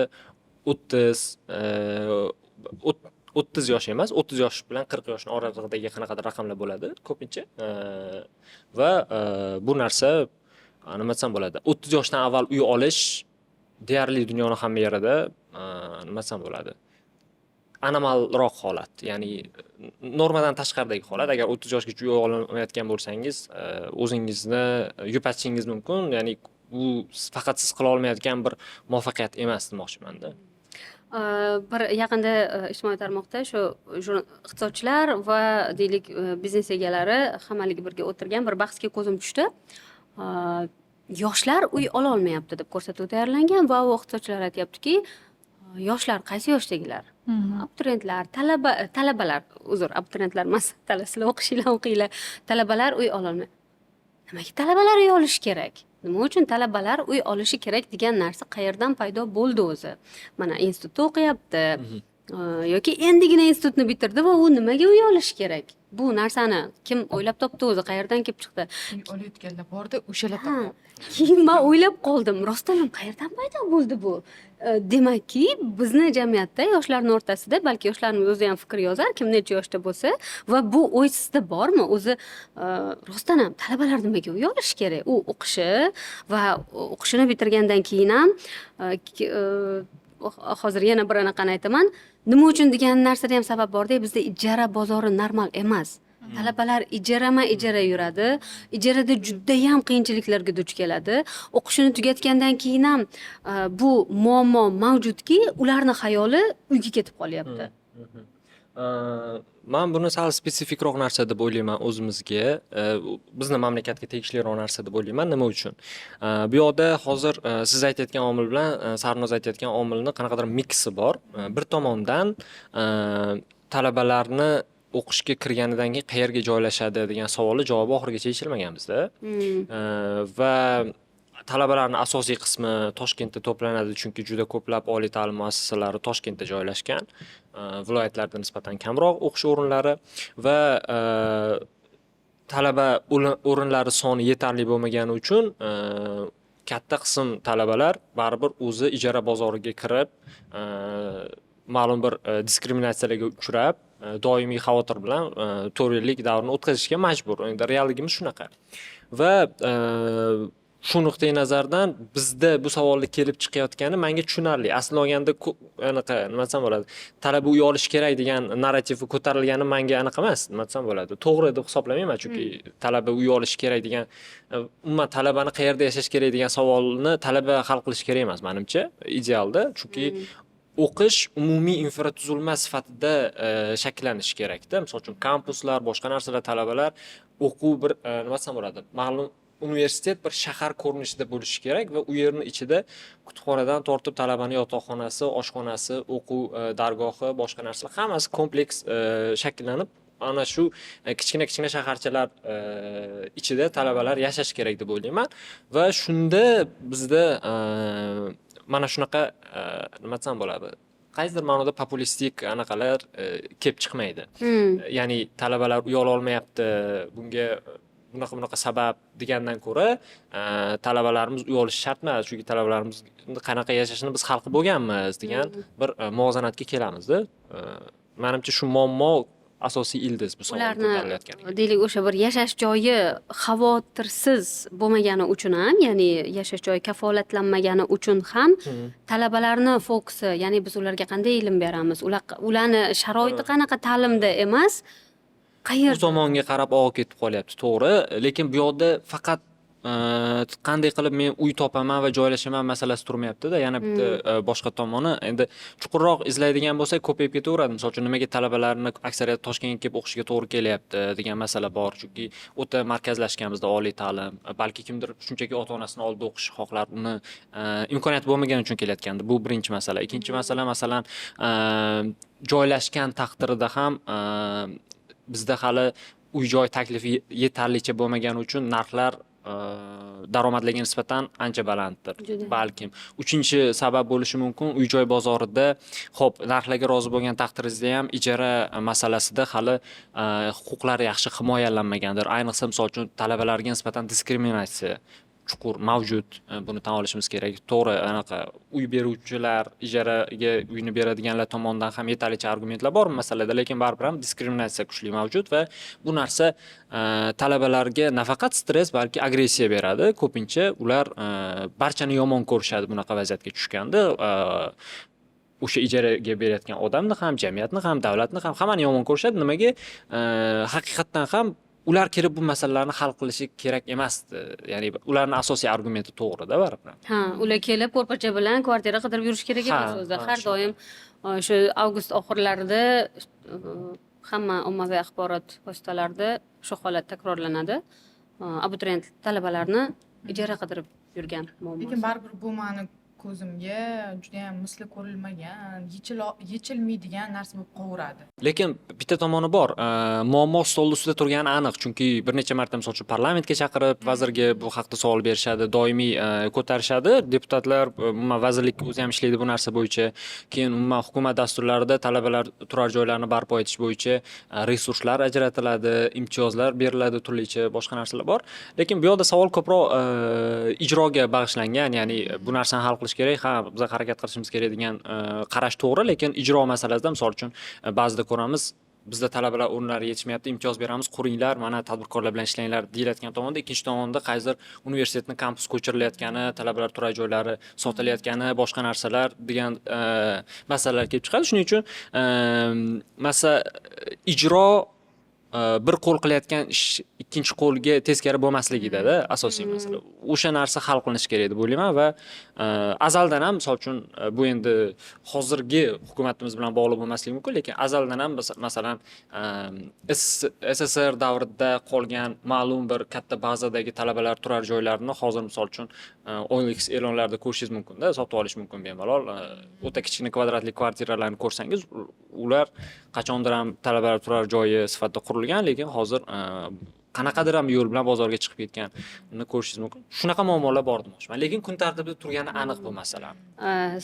30 yosh emas, 30 yosh bilan 40 yoshning oralig'idagi qanaqadir raqamlar bo'ladi ko'pincha. Va bu narsa nima desam bo'ladi, 30 yoshdan avval uy olish deyarli dunyoning hamma yerida nima desam bo'ladi, anomalroq holat, ya'ni normadan tashqaridagi holat. Agar 30 yoshgacha uy olmayotgan bo'lsangiz, o'zingizni yupatishingiz mumkin, ya'ni bu faqat siz qila olmayotgan bir muvaffaqiyat emas demoqchiman-da. Bir yaqinda ijtimoiy tarmoqda shu iqtisodchilar va deylik biznes egalari hammalik birga o'tirgan bir bahsga ko'zim tushdi. Yoshlar uy ola olmayapti deb ko'rsatuv tayyorlangan va u iqtisodchilar aytyaptiki, yoshlar qaysi yoshdagilar? Abituriyentlar, talabalar, uzr, abituriyentlar emas, sizlar o'qinglar. Talabalar uy ola olmayapti. Nimaga talabalar uy olishi kerak? Nima uchun talabalar uy olishi kerak degan narsa qayerdan paydo bo'ldi o'zi? Mana institutda o'qiyapti yoki endigina institutni bitirdi va u nimaga uy olishi kerak? Bu narsani kim o'ylab topdi o'zi? Qayerdan kelib chiqdi? Uy olayotganlar borda o'shalar Keyin men o'ylab qoldim, rostdan ham qayerdan paydo bo'ldi bu? Demakki, bizni jamiyatda yoshlarning o'rtasida, balki yoshlarimiz o'zi ham fikr yozar, kim necha yoshda bo'lsa, va bu o'y sizda bormi? O'zi rostdan ham talabalar nimaga uy olishi kerak? U o'qishi va o'qishini bitirgandan keyin ham hozir yana bir anaqani aytaman. Nima uchun degan narsada ham sabab borda, bizda ijara bozori normal emas. Talabalar ijara yuradi. Ijarada juda ham qiyinchiliklarga duch keladi. O'qishini tugatgandan keyin ham bu muammo mavjudki, ularning xayoli uyga ketib qolyapti. Men buni sal spesifikroq narsa deb o'ylayman o'zimizga, bizni mamlakatga tegishliroq narsa deb o'ylayman. Nima uchun? Bu yoqda hozir siz aytayotgan omil bilan Sarnoz aytayotgan omilning qanaqadir miksi bor. Bir tomondan talabalarni o'qishga kirganidan keyin qayerga joylashadi degan savolni javobi oxirigacha yechilmagan bizda. Va talabalarning asosiy qismi Toshkentda to'planadi, chunki juda ko'plab oliy ta'lim muassasalari Toshkentda joylashgan. Viloyatlarda nisbatan kamroq o'qish o'rinlari va talaba o'rinlari soni yetarli bo'lmagani uchun katta qism talabalar baribir o'zi ijara bozoriga kirib, ma'lum bir diskriminatsiyalarga uchrab, doimiy xavotir bilan 4 yillik davrni o'tkazishga majbur. Endi realligimiz shunaqa. Va shu nuqtai nazardan bizda bu savolni kelib chiqayotgani menga tushunarli. Aslida olganda anaqa nima desam bo'ladi, talaba uy olish kerak degan narrativ ko'tarilgani menga aniq emas, nima desam bo'ladi. To'g'ri deb hisoblamayman, chunki talaba uy olish kerak degan, umuman talabani qayerda yashash kerak degan savolni talaba hal qilish kerak emas menimcha, idealda, chunki o'qish umumiy infratuzilma sifatida shakllanishi kerak-da. Misol uchun kampuslar, boshqa narsalar, talabalar o'quv bir nima desam bo'ladi, ma'lum universitet bir shahar ko'rinishida bo'lishi kerak va u yerning ichida kutubxonadan tortib talabani yotoqxonasi, oshxonasi, o'quv dargohi, boshqa narsalar hammasi kompleks shakllanib, ana shu kichkina shaharchalar ichida talabalar yashash kerak deb o'ylayman. Va shunda bizda mana shunaqa nima desam bo'ladi, qaysidir ma'noda populistik anaqalar kelib chiqmaydi. Ya'ni talabalar uy ola olmayapti, bunga bunaqa sabab degandan ko'ra, talabalarimiz uy olishi shart emas, chunki talabalarimiz qanaqa yashashini biz xalqi bo'lganmiz degan bir muvozanatga kelamizda. Menimcha shu muammo asosiy ildiz bu savolga ko'tarilayotgan. Deylik, o'sha bir yashash joyi xavotirsiz bo'lmagani uchun ham, ya'ni yashash joyi kafolatlanmagani uchun ham talabalarni fokusi, ya'ni biz ularga qanday ilm beramiz, ularni sharoiti qanaqa ta'limda emas, u tomonga qarab og'ib ketib qolyapti, to'g'ri. Lekin bu yoqda faqat qanday qilib men uy topaman va joylashaman masalasi turmayapti-da. Yana bitta boshqa tomoni, endi chuqurroq izlaydigan bo'lsak ko'payib ketaveradi. Misol uchun nimaga talabalarni aksariyat Toshkentga kelib o'qishga to'g'ri kelyapti degan masala bor. Chunki o'ta markazlashgan bizda oliy ta'lim. Balki kimdir shunchaki ota-onasini oldida o'qishni xohlar, uni imkoniyati bo'lmagani uchun kelayotgandi. Bu birinchi masala. Ikkinchi masala, masalan, joylashgan taqdirida ham bizda hali uy-joy taklifi yetarlicha bo'lmagani uchun narxlar daromadlarga nisbatan ancha balanddir. Juda. Balkim. Uchinchi sabab bo'lishi mumkin, uy-joy bozorida xo'p, narxlarga rozi bo'lgan taqdiringizda ham ijara masalasida hali huquqlari yaxshi himoyalanmagandir. Ayniqsa, misol uchun, talabalarga nisbatan diskriminatsiya chuqur mavjud. Buni tan olishimiz kerak. To'g'ri, anaqa uy beruvchilar, ijaraga uyni beradiganlar tomonidan ham yetarlicha argumentlar bor masalada, lekin baribir ham diskriminatsiya kuchli mavjud va bu narsa talabalarga nafaqat stress, balki agressiya beradi. Ko'pincha ular barchani yomon ko'rishadi bunaqa vaziyatga tushganda. O'sha ijaraga berayotgan odamni ham, jamiyatni ham, davlatni ham hammani yomon ko'rishadi. Nimaga? Haqiqatdan ham ular kelib bu masalalarni hal qilishi kerak emasdi. Ya'ni ularning asosiy argumenti to'g'ri-da baribir. Ha, ular kelib ko'rpacha bilan kvartira qidirib yurish kerak emas o'zi. Har doim shu avgust oxirlarida hamma ommaviy axborot vositalarida shu holat takrorlanadi. Abituriyent talabalarni ijara qidirib yurgan muammo. Lekin baribir bu meni ko'zimga juda ham misli ko'rilmagan, yechilmaydigan narsa bo'lib qolaveradi. Lekin bitta tomoni bor. Muammo stol ustida turgani aniq, chunki bir necha marta misol uchun parlamentga chaqirib, vazirga bu haqda savol berishadi, doimiy ko'tarishadi. Deputatlar, umuman vazirlik o'zi ham ishlaydi bu narsa bo'yicha. Keyin umuman hukumat dasturlarida talabalar turar joylarini barpo etish bo'yicha resurslar ajratiladi, imtiyozlar beriladi, turlicha boshqa narsalar bor. Lekin bu yoqda savol ko'proq ijroga bag'ishlangan, ya'ni bu narsani hal qilish kerak, ha, biz harakat qilishimiz kerak degan qarash to'g'ri, lekin ijro masalasida misol uchun ba'zida ko'ramiz, bizda talabalar o'rinlari yetishmayapti, imtiyoz beramiz, quringlar, mana tadbirkorlar bilan ishlanglar deyilayotgan tomonda, ikkinchi tomonda qaysidir universitetni kampus ko'chirilayotgani, talabalar turar joylari sotilayotgani, boshqa narsalar degan masalalar kelib chiqadi. Shuning uchun ijro bir qo'l qilayotgan ish ikkinchi qo'lga teskari bo'lmasligida asosiy masala. O'sha narsa hal qilinishi kerak deb o'ylayman va azaldan ham, misol uchun, bu endi hozirgi hukumatimiz bilan bog'liq bo'lmasligi mumkin, lekin azaldan ham masalan SSR davrida qolgan ma'lum bir katta bazadagi talabalar turar joylarini hozir misol uchun OLX e'lonlarida ko'rishingiz mumkin-da, sotib olish mumkin bemalol. O'ta kichkina kvadratli kvartiralarni ko'rsangiz, ular qachondir ham talabalar turar joyi sifatida qurilgan, lekin hozir qanaqadir ham yo'l bilan bozorga chiqib ketganini ko'rishingiz mumkin. Shunaqa muammolar bor demoqchiman, lekin kun tartibida turgani aniq bu masala.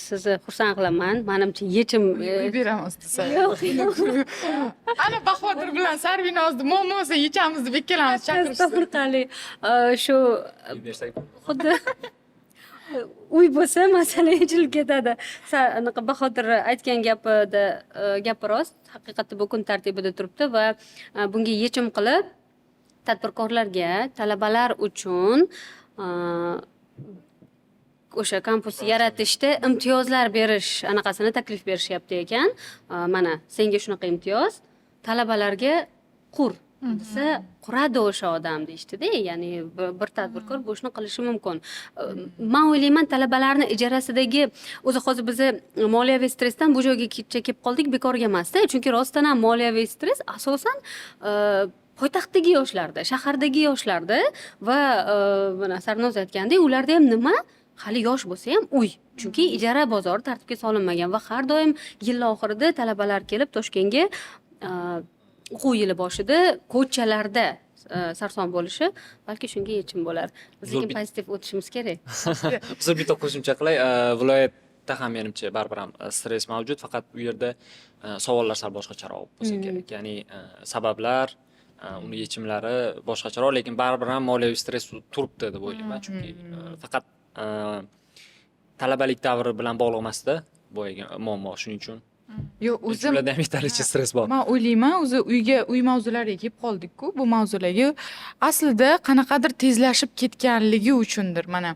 Sizni xursand qilaman. Menimcha yechim beramiz desa. Ana Bahodir bilan Sarvinozni muammosi yechamiz deb ikkalamiz chaqirishdi. To'g'ri, shu xuddi uy bo'lsa masala yechilib ketadi. Anaqa Bahodir aytgan gapi rost. Haqiqatda bu kun tartibida turibdi va bunga yechim qilib tadbirkorlarga talabalar uchun o'sha kampus yaratishda imtiyozlar berish anaqasini taklif berishyapti ekan. Mana senga shunaqa imtiyoz, talabalarga qur desa quradi o'sha odam deyishdida. Ya'ni bir tadbirkor bu ishni qilishi mumkin. Men o'ylayman, talabalarni ijarasidagi o'zi hozir biz moliyaviy stressdan bu joyga kelib qoldik bekorga emasda. Chunki rostdan ham moliyaviy stress asosan poytaxtdagi yoshlarda, shahardagi yoshlarda va mana Sarnoz aytgandek, ularda ham nima? Hali yosh bo'lsa ham uy. Chunki ijara bozori tartibga solinmagan va har doim yil oxirida talabalar kelib Toshkentga o'quv yili boshida ko'chalarda sarson bo'lishi balki shunga yechim bo'lar. Biz lekin pozitiv o'tishimiz kerak. Biz bitta qo'shimcha qilay, viloyatda ham menimcha baribir ham stress mavjud, faqat u yerda savollar sal boshqacharoq bo'lsa kerak. Ya'ni sabablar, uni yechimlari boshqacharoq, lekin baribir ham moliyaviy stress turibdi deb o'ylayman, chunki faqat talabalik davri bilan bog'liq emasda boyagi muammo, shuning uchun. Yo'q, o'zim ularda ham yetarlicha stress bor. Men o'ylayman, o'zi uy mavzulariga kelib qoldik-ku, bu mavzularga aslida qanaqadir tezlashib ketganligi uchundir. Mana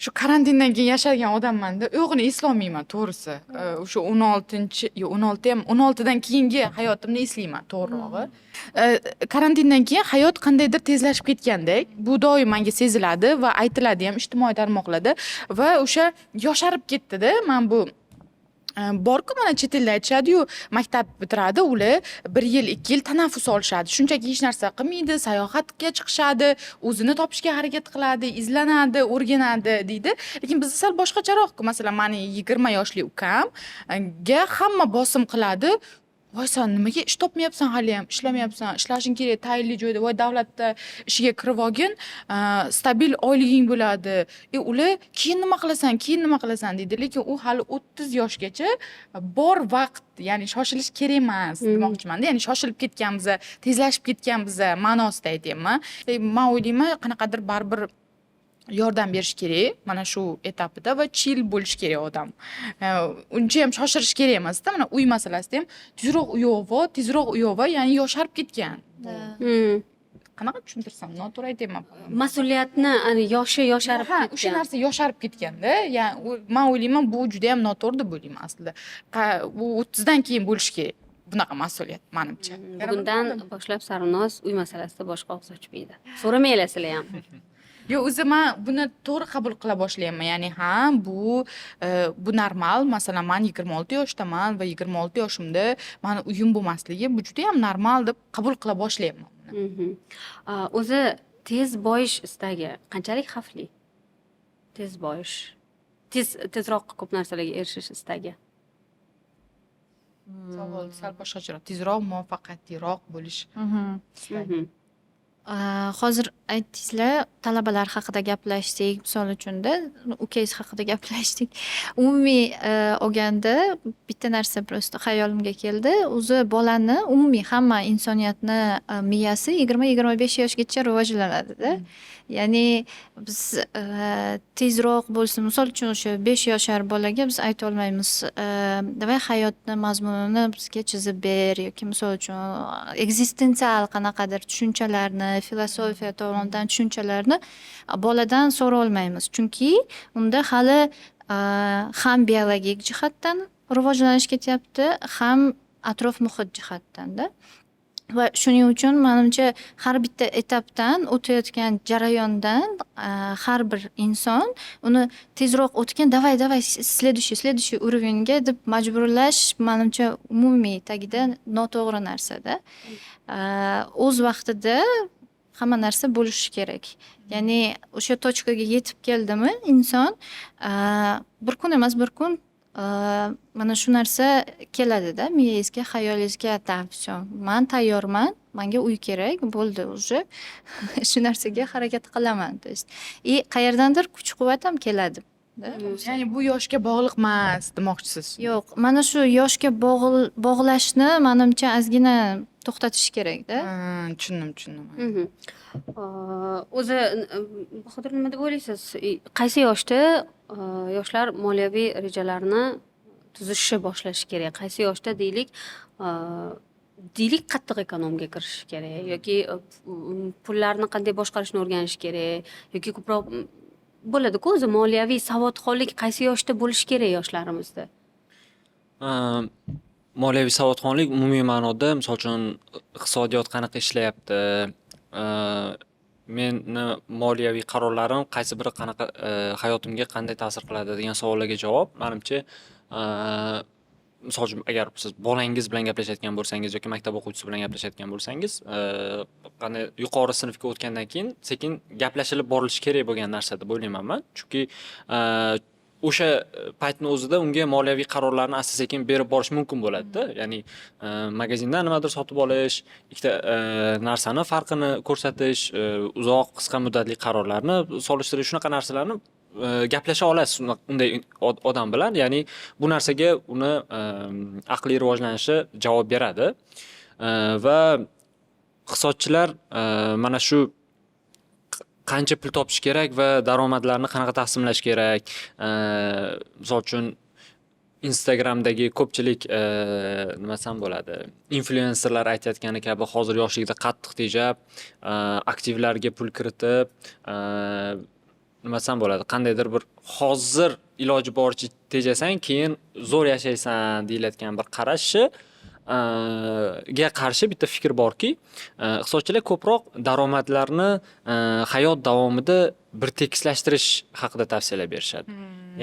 shu karantindan keyin yashagan odamman-da, yo'g'ini eslolmayman to'g'risi. O'sha 16 dan keyingi hayotimni eslayman, to'g'rirog'i. Karantindan keyin hayot qandaydir tezlashib ketgandek, bu doim menga seziladi va aytiladi ham ijtimoiy tarmoqlarda va o'sha yosharib ketdi-da. Men bu borku, mana chet elda aytishadi-yu, maktab bitiradi, ular 1 yil, 2 yil tanaffus olishadi. Shunchaki hech narsa qilmaydi, sayohatga chiqishadi, o'zini topishga harakat qiladi, izlanadi, o'rganadi deydi. Lekin bizda sal boshqacharoq-ku. Masalan, meni 20 yoshli ukamga hamma bosim qiladi. voy sen nimaga ish topmayapsan haliyam, ishlamayapsan, ishlashing kerak tayinli joyda, voy davlatda ishiga kirib olgin, stabil oyliging bo'ladi. Ular keyin nima qilasan deydi, lekin u hali 30 yoshgacha bor vaqt, ya'ni shoshilish kerak emas demoqchiman-da. Ya'ni shoshilib ketganmiz, tezlashib ketganmiz ma'nosida aytayapman. Men o'ylayman, qanaqadir baribir yordam berish kerak mana shu etapida va chill bo'lish kerak odam. Uncha ham shoshirish kerak emas-da. Mana uy masalasida ham tezroq uyova, ya'ni yosharib ketgan. Qanaqa tushuntirsam, noto'g'ri aytayapman. Mas'uliyatni yoshi yosharib Ha, o'sha narsa yosharib ketganda, ya'ni men o'ylayman bu juda ham noto'g'ri deb o'ylayman aslida. Bu 30 dan keyin bo'lishi kerak. Bunaqa mas'uliyat menimcha. Bugundan boshlab Sarvinoz uy masalasida boshqa og'iz ochmaydi. So'ramaylar sizlar ham. Yo, o'zi men buni to'g'ri qabul qila boshlayapman. Ya'ni bu normal. Masalan, men 26 yoshdaman va 26 yoshimda meni uyim bo'lmasligi bu juda ham normal deb qabul qila boshlayapman. O'zi tez boyish istagi qanchalik xavfli? Tez boyish, tezroq ko'p narsalarga erishish istagi. Savol sal boshqacharoq. Tezroq, muvaffaqiyatliroq bo'lish istagi. Hozir aytdingizlar, talabalar haqida gaplashdik, misol uchunda ukangiz haqida gaplashdik. Umumiy olganda bitta narsa prosta hayolimga keldi. O'zi bolani, umumiy hamma insoniyatni miyasi 20-25 yoshgacha rivojlanadi-da. Ya'ni biz tezroq bo'lsin, misol uchun o'sha 5 yoshar bolaga biz ayta olmaymiz, davay hayotni mazmunini bizga chizib ber yoki misol uchun ekzistensial qanaqadir tushunchalarni, filosofiya tomonidan tushunchalarni boladan so'ra olmaymiz. Chunki unda hali ham biologik jihatdan rivojlanish ketyapti, ham atrof muhit jihatdan-da. Va shuning uchun menimcha har bitta etapdan o'tayotgan jarayondan har bir inson uni tezroq o'tgan, davay следующий уровеньga deb majburlash menimcha umumiy tagida noto'g'ri narsa-da. O'z vaqtida hamma narsa bo'lishi kerak. Ya'ni o'sha tochkaga yetib keldimi inson bir kun emas bir kun mana shu narsa keladi-da miyangizga, xayolingizga, men tayyorman, menga uy kerak, bo'ldi уже. Shu narsaga harakat qilaman. То есть qayerdandir kuch-quvvat ham keladi. Ya'ni bu yoshga bog'liq emas demoqchisiz. Yo'q, mana shu yoshga bog'lashni menimcha ozgina to'xtatish kerak-da. Tushundim. O'zi Bahodir, nima deb o'ylaysiz? Qaysi yoshda yoshlar moliyaviy rejalarini tuzishni boshlashi kerak? Qaysi yoshda deylik qattiq ekonomiga kirish kerak yoki pullarni qanday boshqarishni o'rganish kerak yoki ko'proq bo'ladi-ku, o'zi moliyaviy savodxonlik qaysi yoshda bo'lishi kerak yoshlarimizda? Moliyaviy savodxonlik umumiy ma'noda, misol uchun iqtisodiyot qanaqa ishlayapti, meni moliyaviy qarorlarim qaysi biri qanaqa hayotimga qanday ta'sir qiladi degan savollarga javob menimcha, misol uchun agar siz bolangiz bilan gaplashayotgan bo'lsangiz yoki maktab o'quvchisi bilan gaplashayotgan bo'lsangiz, qanday yuqori sinfga o'tgandan keyin sekin gaplashilib borilishi kerak bo'lgan narsa deb o'ylayman men. Chunki o'sha paytning o'zida unga moliyaviy qarorlarni asta-sekin berib borish mumkin bo'ladi-da. Ya'ni magazindan nimadir sotib olish, ikkita narsani farqini ko'rsatish, uzoq, qisqa muddatli qarorlarni solishtirish, shunaqa narsalarni gaplasha olasiz unday odam bilan. Ya'ni bu narsaga uni aqliy rivojlanishi javob beradi. Va iqtisodchilar mana shu qancha pul topish kerak va daromadlarni qanaqa taqsimlash kerak. Misol uchun Instagramdagi ko'pchilik nima desam bo'ladi, influencerlar aytayotgani kabi hozir yoshligida qattiq tejab, aktivlarga pul kiritib, nima desam bo'ladi, qandaydir bir hozir iloji boricha tejasang, keyin zo'r yashaysan deyiladigan bir qarashni ga qarshi bitta fikr borki, iqtisodchilar ko'proq daromadlarni hayot davomida bir tekislashtirish haqida tavsiyalar berishadi.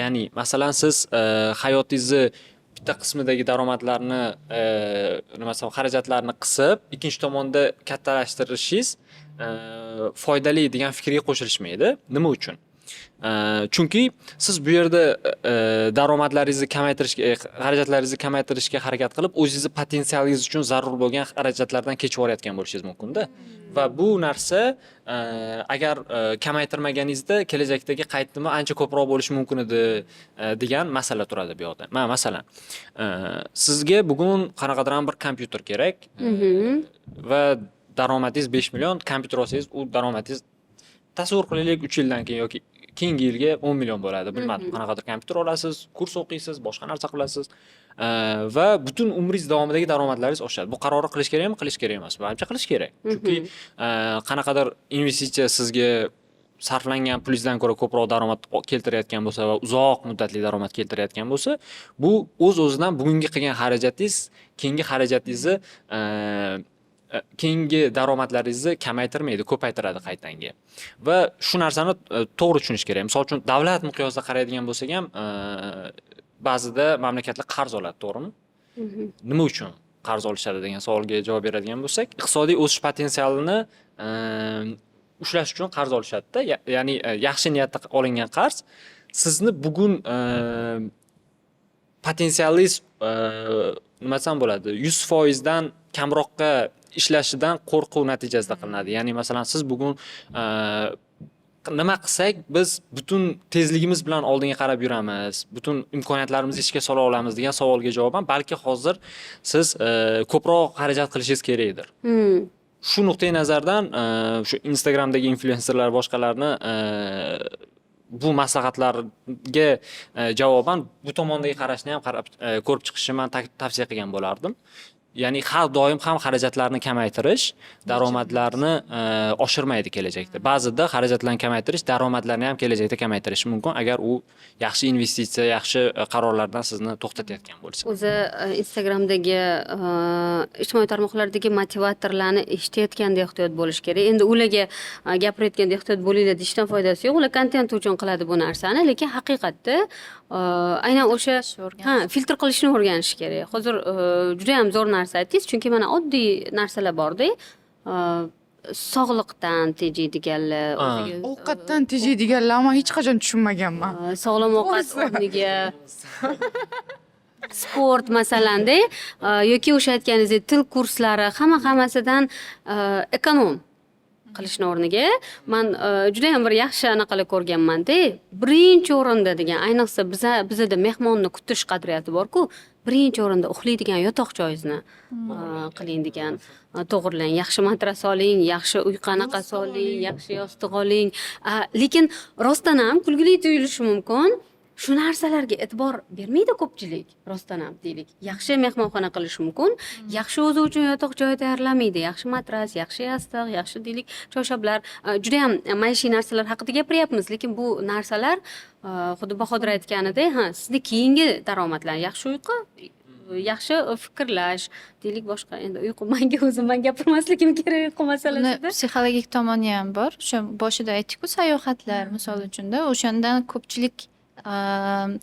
Ya'ni masalan siz hayotingizni bitta qismidagi daromadlarni nima desam, xarajatlarni qisib, ikkinchi tomonda kattalashtirishingiz foydali degan fikrga qo'shilishmaydi. Nima uchun? Chunki siz bu yerda daromadlaringizni kamaytirishga, xarajatlaringizni kamaytirishga harakat qilib, o'zingizni potensialingiz uchun zarur bo'lgan xarajatlardan kechib yuborayotgan bo'lishingiz mumkin-da. Va bu narsa agar kamaytirmaganingizda kelajakdagi qaytimi ancha ko'proq bo'lishi mumkin edi degan masala turadi bu yoqda. Masalan, sizga bugun qanaqadir bir kompyuter kerak va daromadingiz 5 million, kompyuter olsangiz, u daromadingiz tasavvur qilaylik 3 yildan keyin yoki keyingi yilga 10 million bo'ladi. Bilmadim, qanaqadir kompyuter olasiz, kurs o'qiysiz, boshqa narsa qilasiz va butun umringiz davomidagi daromadlaringiz oshadi. Bu qarorni qilish kerakmi, qilish kerak emasmi? Menimcha qilish kerak. Chunki qanaqadir investitsiya sizga sarflangan pulingizdan ko'ra ko'proq daromad keltirayotgan bo'lsa va uzoq muddatli daromad keltirayotgan bo'lsa, bu o'z-o'zidan bugungi qilgan xarajatingiz keyingi xarajatingizni keyingi daromadlaringizni kamaytirmaydi, ko'paytiradi qaytanga. Va shu narsani to'g'ri tushunish kerak. Misol uchun, davlat miqyosida qaraydigan bo'lsak ham, ba'zida mamlakatlar qarz oladi, to'g'rimi? Nima uchun qarz olishadi degan savolga javob beradigan bo'lsak, iqtisodiy o'sish potensialini ushlash uchun qarz olishadi-da. Ya'ni yaxshi niyatda olingan qarz sizni bugun potensialingiz nima desam bo'ladi, 100% dan kamroqqa ishlashidan qo'rquv natijasida qilinadi. Ya'ni masalan siz bugun nima qilsak biz butun tezligimiz bilan oldinga qarab yuramiz, butun imkoniyatlarimizni ishga sola olamiz degan savolga javoban balki hozir siz ko'proq xarajat qilishingiz kerakdir. Shu nuqtai nazardan shu Instagramdagi influenserlar boshqalarni bu maslahatlarga javoban bu tomondagi qarashni ham ko'rib chiqishni men tavsiya qilgan bo'lardim. Ya'ni har doim ham xarajatlarni kamaytirish daromadlarni oshirmaydi kelajakda. Ba'zida xarajatlarni kamaytirish daromadlarni ham kelajakda kamaytirishi mumkin agar u yaxshi investitsiya, yaxshi qarorlardan sizni to'xtatayotgan bo'lsa. O'zi Instagramdagi ijtimoiy tarmoqlardagi motivatorlarni eshitayotganda ehtiyot bo'lish kerak. Endi ularga gapirayotganda ehtiyot bo'linglar deyishdan foydasi yo'q. Ular kontent uchun qiladi bu narsani, lekin haqiqatda aynan o'sha filtr qilishni o'rganish kerak. Hozir juda ham zo'r narsa aytdingiz, chunki mana oddiy narsalar borda. Sog'liqdan tejaydiganlar, Ovqatdan tejaydiganlar men hech qachon tushunmaganman. Sog'lom ovqat o'rniga sport masalanda yoki o'sha aytganingizdek til kurslari hammasidan ekonom qilishni o'rniga men juda ham bir yaxshi anaqalar ko'rganman-da. Birinchi o'rinda degan, ayniqsa bizda mehmonni kutish qadriyati bor-ku, birinchi o'rinda uxlaydigan yotoq joyingizni qiling degan. To'g'rilang, yaxshi matras oling, yaxshi uy qanaqasi oling, yaxshi yostiq oling. Lekin rostdan ham kulgili tuyulishi mumkin. Shu narsalarga e'tibor bermaydi ko'pchilik, rostdan ham deylik. Yaxshi mehmonxona qilish mumkin, yaxshi o'zi uchun yotoq joy tayyorlamaydi, yaxshi matras, yaxshi yostiq, yaxshi deylik choyshablar, juda ham maishiy narsalar haqida gapiryapmiz, lekin bu narsalar xuddi Bahodir aytganidek, sizni keyingi daromadlar, yaxshi uyqu, yaxshi fikrlash, deylik boshqa endi uyqu men gapirmasligim kerak uyqu masalasida. Psixologik tomoni ham bor. O'sha boshida aytdik-ku, sayohatlar misol uchunda, o'shandan ko'pchilik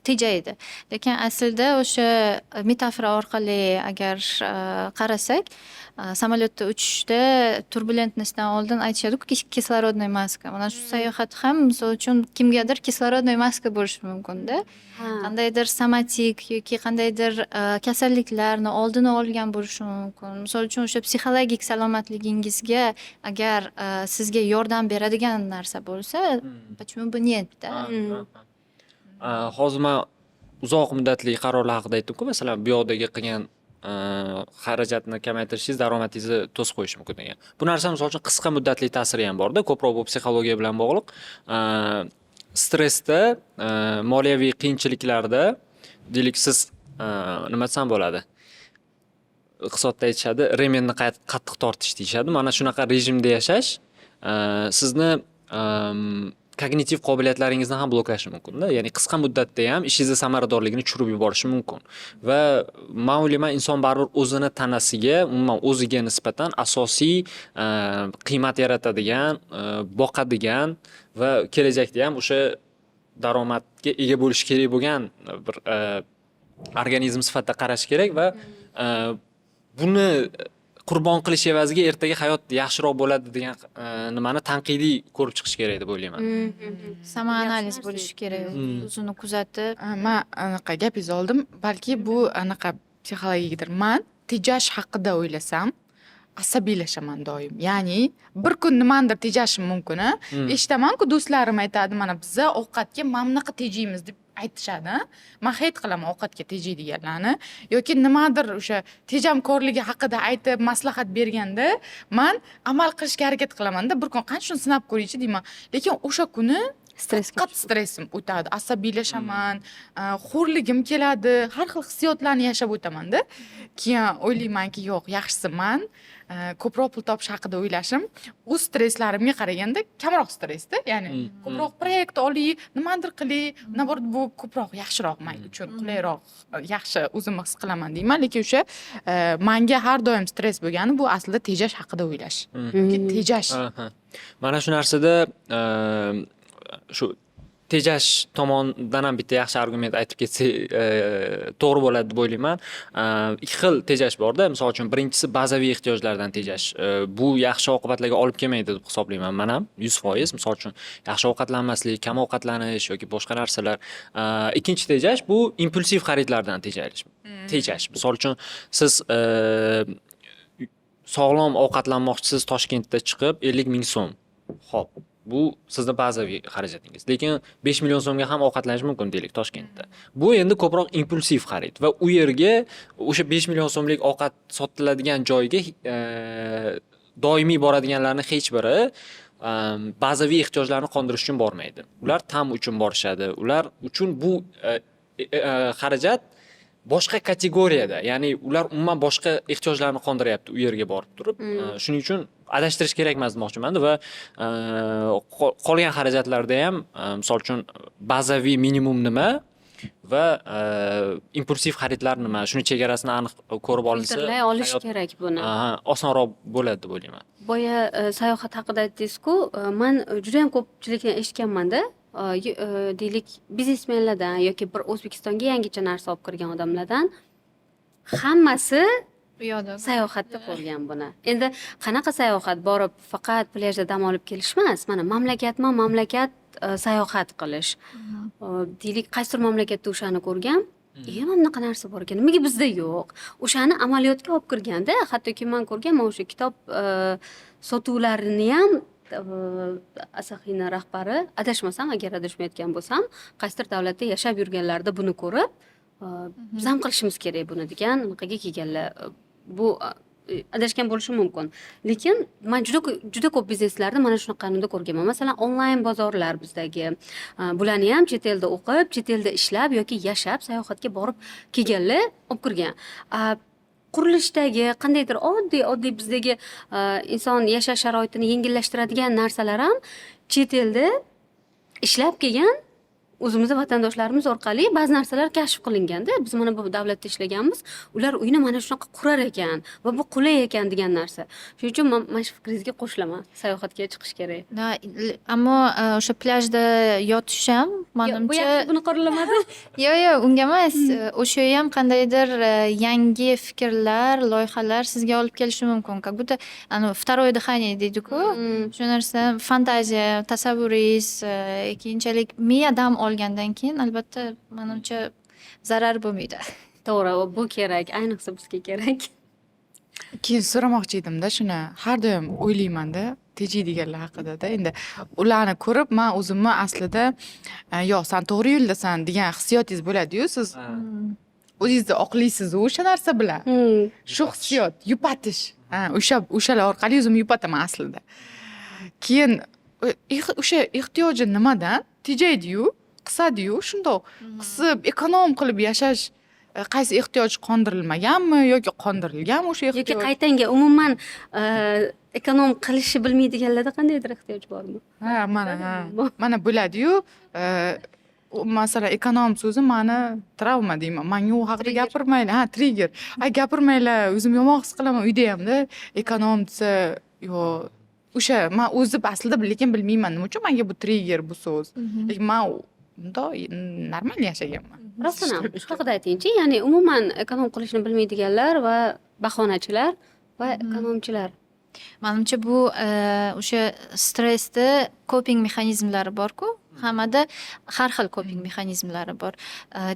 tejaydi. Lekin aslida o'sha metafora orqali agar qarasak, samolyotda uchishda turbulentностьdan oldin aytishadi-ku, kislorodnoy maska. Mana shu sayohat ham misol uchun kimgadir kislorodnoy maska bo'lishi mumkin-da. Qandaydir somatik yoki qandaydir kasalliklarni oldini olgan bo'lishi mumkin. Misol uchun o'sha psixologik salomatligingizga agar sizga yordam beradigan narsa bo'lsa, почему бы нет-da. Hozir men uzoq muddatli qarorlar haqida aytdim-ku, masalan, bu yoqdagi qilgan xarajatni kamaytirishingiz daromadingizni to'sib qo'yishi mumkin degan. Bu narsa misol uchun qisqa muddatli ta'siri ham bor-da, ko'proq bu psixologiya bilan bog'liq. Stressda, moliyaviy qiyinchiliklarda, deylik siz nima desam bo'ladi? Iqtisodda aytishadi, remenni qattiq tortish deyishadi. Mana shunaqa rejimda yashash sizni kognitiv qobiliyatlaringizni ham bloklashi mumkin-da. Ya'ni qisqa muddatda ham ishingizni samaradorligini tushirib yuborishi mumkin. Va men o'ylayman, inson baribir o'zini tanasiga, umuman o'ziga nisbatan asosiy qiymat yaratadigan, boqadigan va kelajakda ham o'sha daromadga ega bo'lish kerak bo'lgan bir organizm sifatida qarash kerak va buni qurbon qilish evaziga ertaga hayot yaxshiroq bo'ladi degan nimani tanqidiy ko'rib chiqish kerak deb o'ylayman. Samoanaliz bo'lishi kerak. O'zini kuzatib. Man anaqa gapingizni oldim. Balki bu anaqa psixologiyadir. Man tejash haqida o'ylasam, asabiylashaman doim. Ya'ni bir kun nimanidir tejashim mumkin. Eshitaman-ku, do'stlarim aytadi, mana biza ovqatga mana bunaqa tejaymiz deb aytishadi. Men hate qilaman ovqatga tejaydiganlarni yoki nimadir o'sha tejamkorligi haqida aytib maslahat berganda men amal qilishga harakat qilaman-da. Bir kun qani shuni sinab ko'raychi deyman. Lekin o'sha kuni qattiq stressim o'tadi, asabiylashaman, xo'rligim keladi, har xil hissiyotlarni yashab o'taman-da. Keyin o'ylaymanki, yo'q, yaxshisi men ko'proq pul topish haqida o'ylashim o'z stresslarimga qaraganda kamroq stressda. Ya'ni ko'proq proyekt oliy, nimadir qilay, naborot bu ko'proq yaxshiroq men uchun, qulayroq, yaxshi o'zimni his qilaman deyman. Lekin o'sha menga har doim stress bo'lgani bu aslida tejash haqida o'ylash. Tejash. Mana shu narsada shu tejash tomonidan ham bitta yaxshi argument aytib ketsak to'g'ri bo'ladi deb o'ylayman. Ikki xil tejash bor-da. Misol uchun, birinchisi bazaviy ehtiyojlardan tejash. Bu yaxshi oqibatlarga olib kelmaydi deb hisoblayman men ham 100%. Misol uchun, yaxshi ovqatlanmaslik, kam ovqatlanish yoki boshqa narsalar. Ikkinchi tejash bu impulsiv xaridlardan tejash. Misol uchun, siz sog'lom ovqatlanmoqchisiz, Toshkentda chiqib 50 ming so'm. Xo'p, bu sizni bazaviy xarajatingiz. Lekin 5 million so'mga ham ovqatlanish mumkin deylik Toshkentda. Bu endi ko'proq impulsiv xarid va u yerga o'sha 5 million so'mlik ovqat sotiladigan joyga doimiy boradiganlarning hech biri bazaviy ehtiyojlarni qondirish uchun bormaydi. Ular ta'm uchun borishadi. Ular uchun bu xarajat boshqa kategoriyada, ya'ni ular umuman boshqa ehtiyojlarni qondiryapti u yerga borib turib. Shuning uchun adashtirish kerak emas demoqchiman va qolgan xarajatlarda ham misol uchun bazaviy minimum nima va impulsiv xaridlar nima, shuni chegarasini aniq ko'rib olinsa, filtrlay olish kerak buni. Osonroq bo'ladi deb o'ylayman. Boya sayohat haqida aytdingiz-ku, men juda ham ko'pchilikdan eshitganman-da. Deylik, biznesmenlardan yoki bir O'zbekistonga yangicha narsa olib kirgan odamlardan hammasi sayohatda ko'rgan buni. Endi qanaqa sayohat? Borib faqat plyajda dam olib kelish emas, mana mamlakat sayohat qilish. Deylik, qaysidir mamlakatda o'shani ko'rgan, mana bunaqa narsa bor ekan, nimaga bizda yo'q? O'shani amaliyotga olib kirganda, hattoki men ko'rganman o'sha kitob sotuvlarini ham Asahina rahbari, adashmasam, agar adashmayotgan bo'lsam, qaysidir davlatda yashab yurganlarda buni ko'rib, biz ham qilishimiz kerak buni degan nimaga kelganlar. Bu adashgan bo'lishi mumkin. Lekin men juda ko'p bizneslarda mana shunaqani ko'rganman. Masalan, onlayn bozorlar bizdagi. Bularni ham chet elda o'qib, chet elda ishlab yoki yashab, sayohatga borib kelganlar olib kirgan. Qurilishdagi qandaydir oddiy bizdagi inson yashash sharoitini yengillashtiradigan narsalar ham chet elda ishlab kelgan o'zimizning vatandoshlarimiz orqali ba'zi narsalar kashf qilinganda, biz mana bu davlatda ishlaganmiz, ular uyni mana shunaqa qurar ekan va bu qulay ekan degan narsa. Shuning uchun men shu fikringizga qo'shilaman, sayohatga chiqish kerak. Ammo o'sha plyajda yotish ham menimcha bu yaxshi buni qoralamadi. Yo'q, unga emas. O'sha ham qandaydir yangi fikrlar, loyihalar sizga olib kelishi mumkin. Как будто второе дыхание deydi-ku. Shu narsa fantaziya, tasavvuringiz keyinchalik miya dam olgandan keyin albatta menimcha zarar bo'lmaydi. To'g'ri, bu kerak, ayniqsa bizga kerak. Keyin so'ramoqchi edimda, shuni har doim o'ylayman-da, tejaydiganlar haqida-da. Endi ularni ko'rib, men o'zimni aslida yo'q, sen to'g'ri yo'ldasan degan hissiyotingiz bo'ladi-yu, siz o'zingizni oqlaysiz o'sha narsa bilan. Shu hissiyot, yupatish. O'shalar orqali o'zimni yupataman aslida. Keyin o'sha ehtiyoji nimadan tejaydi-yu, qisadi-yu, shundoq qisib, ekonom qilib yashash qaysi ehtiyoj qondirilmaganmi yoki qondirilganmi o'sha ehtiyoj? Yoki qaytanga umuman ekonom qilishni bilmaydiganlarda qandaydir ehtiyoj bormi? Mana bo'ladi-yu. Masalan, ekonom so'zi meni travma deyman. Menga u haqida gapirmaylar. Trigger. Gapirmaylar, o'zim yomon his qilaman uyda hamda. Ekonom desa, o'sha men o'zim aslida lekin bilmayman nima uchun menga bu trigger bu so'z. Lekin men normal yashaganman. Rostdan ham shu haqida aytingchi, ya'ni umuman ekonom qilishni bilmaydiganlar va bahonachilar va ekonomchilar. Manimcha bu o'sha stressni coping mexanizmlari bor-ku. Hammada har xil coping mexanizmlari bor.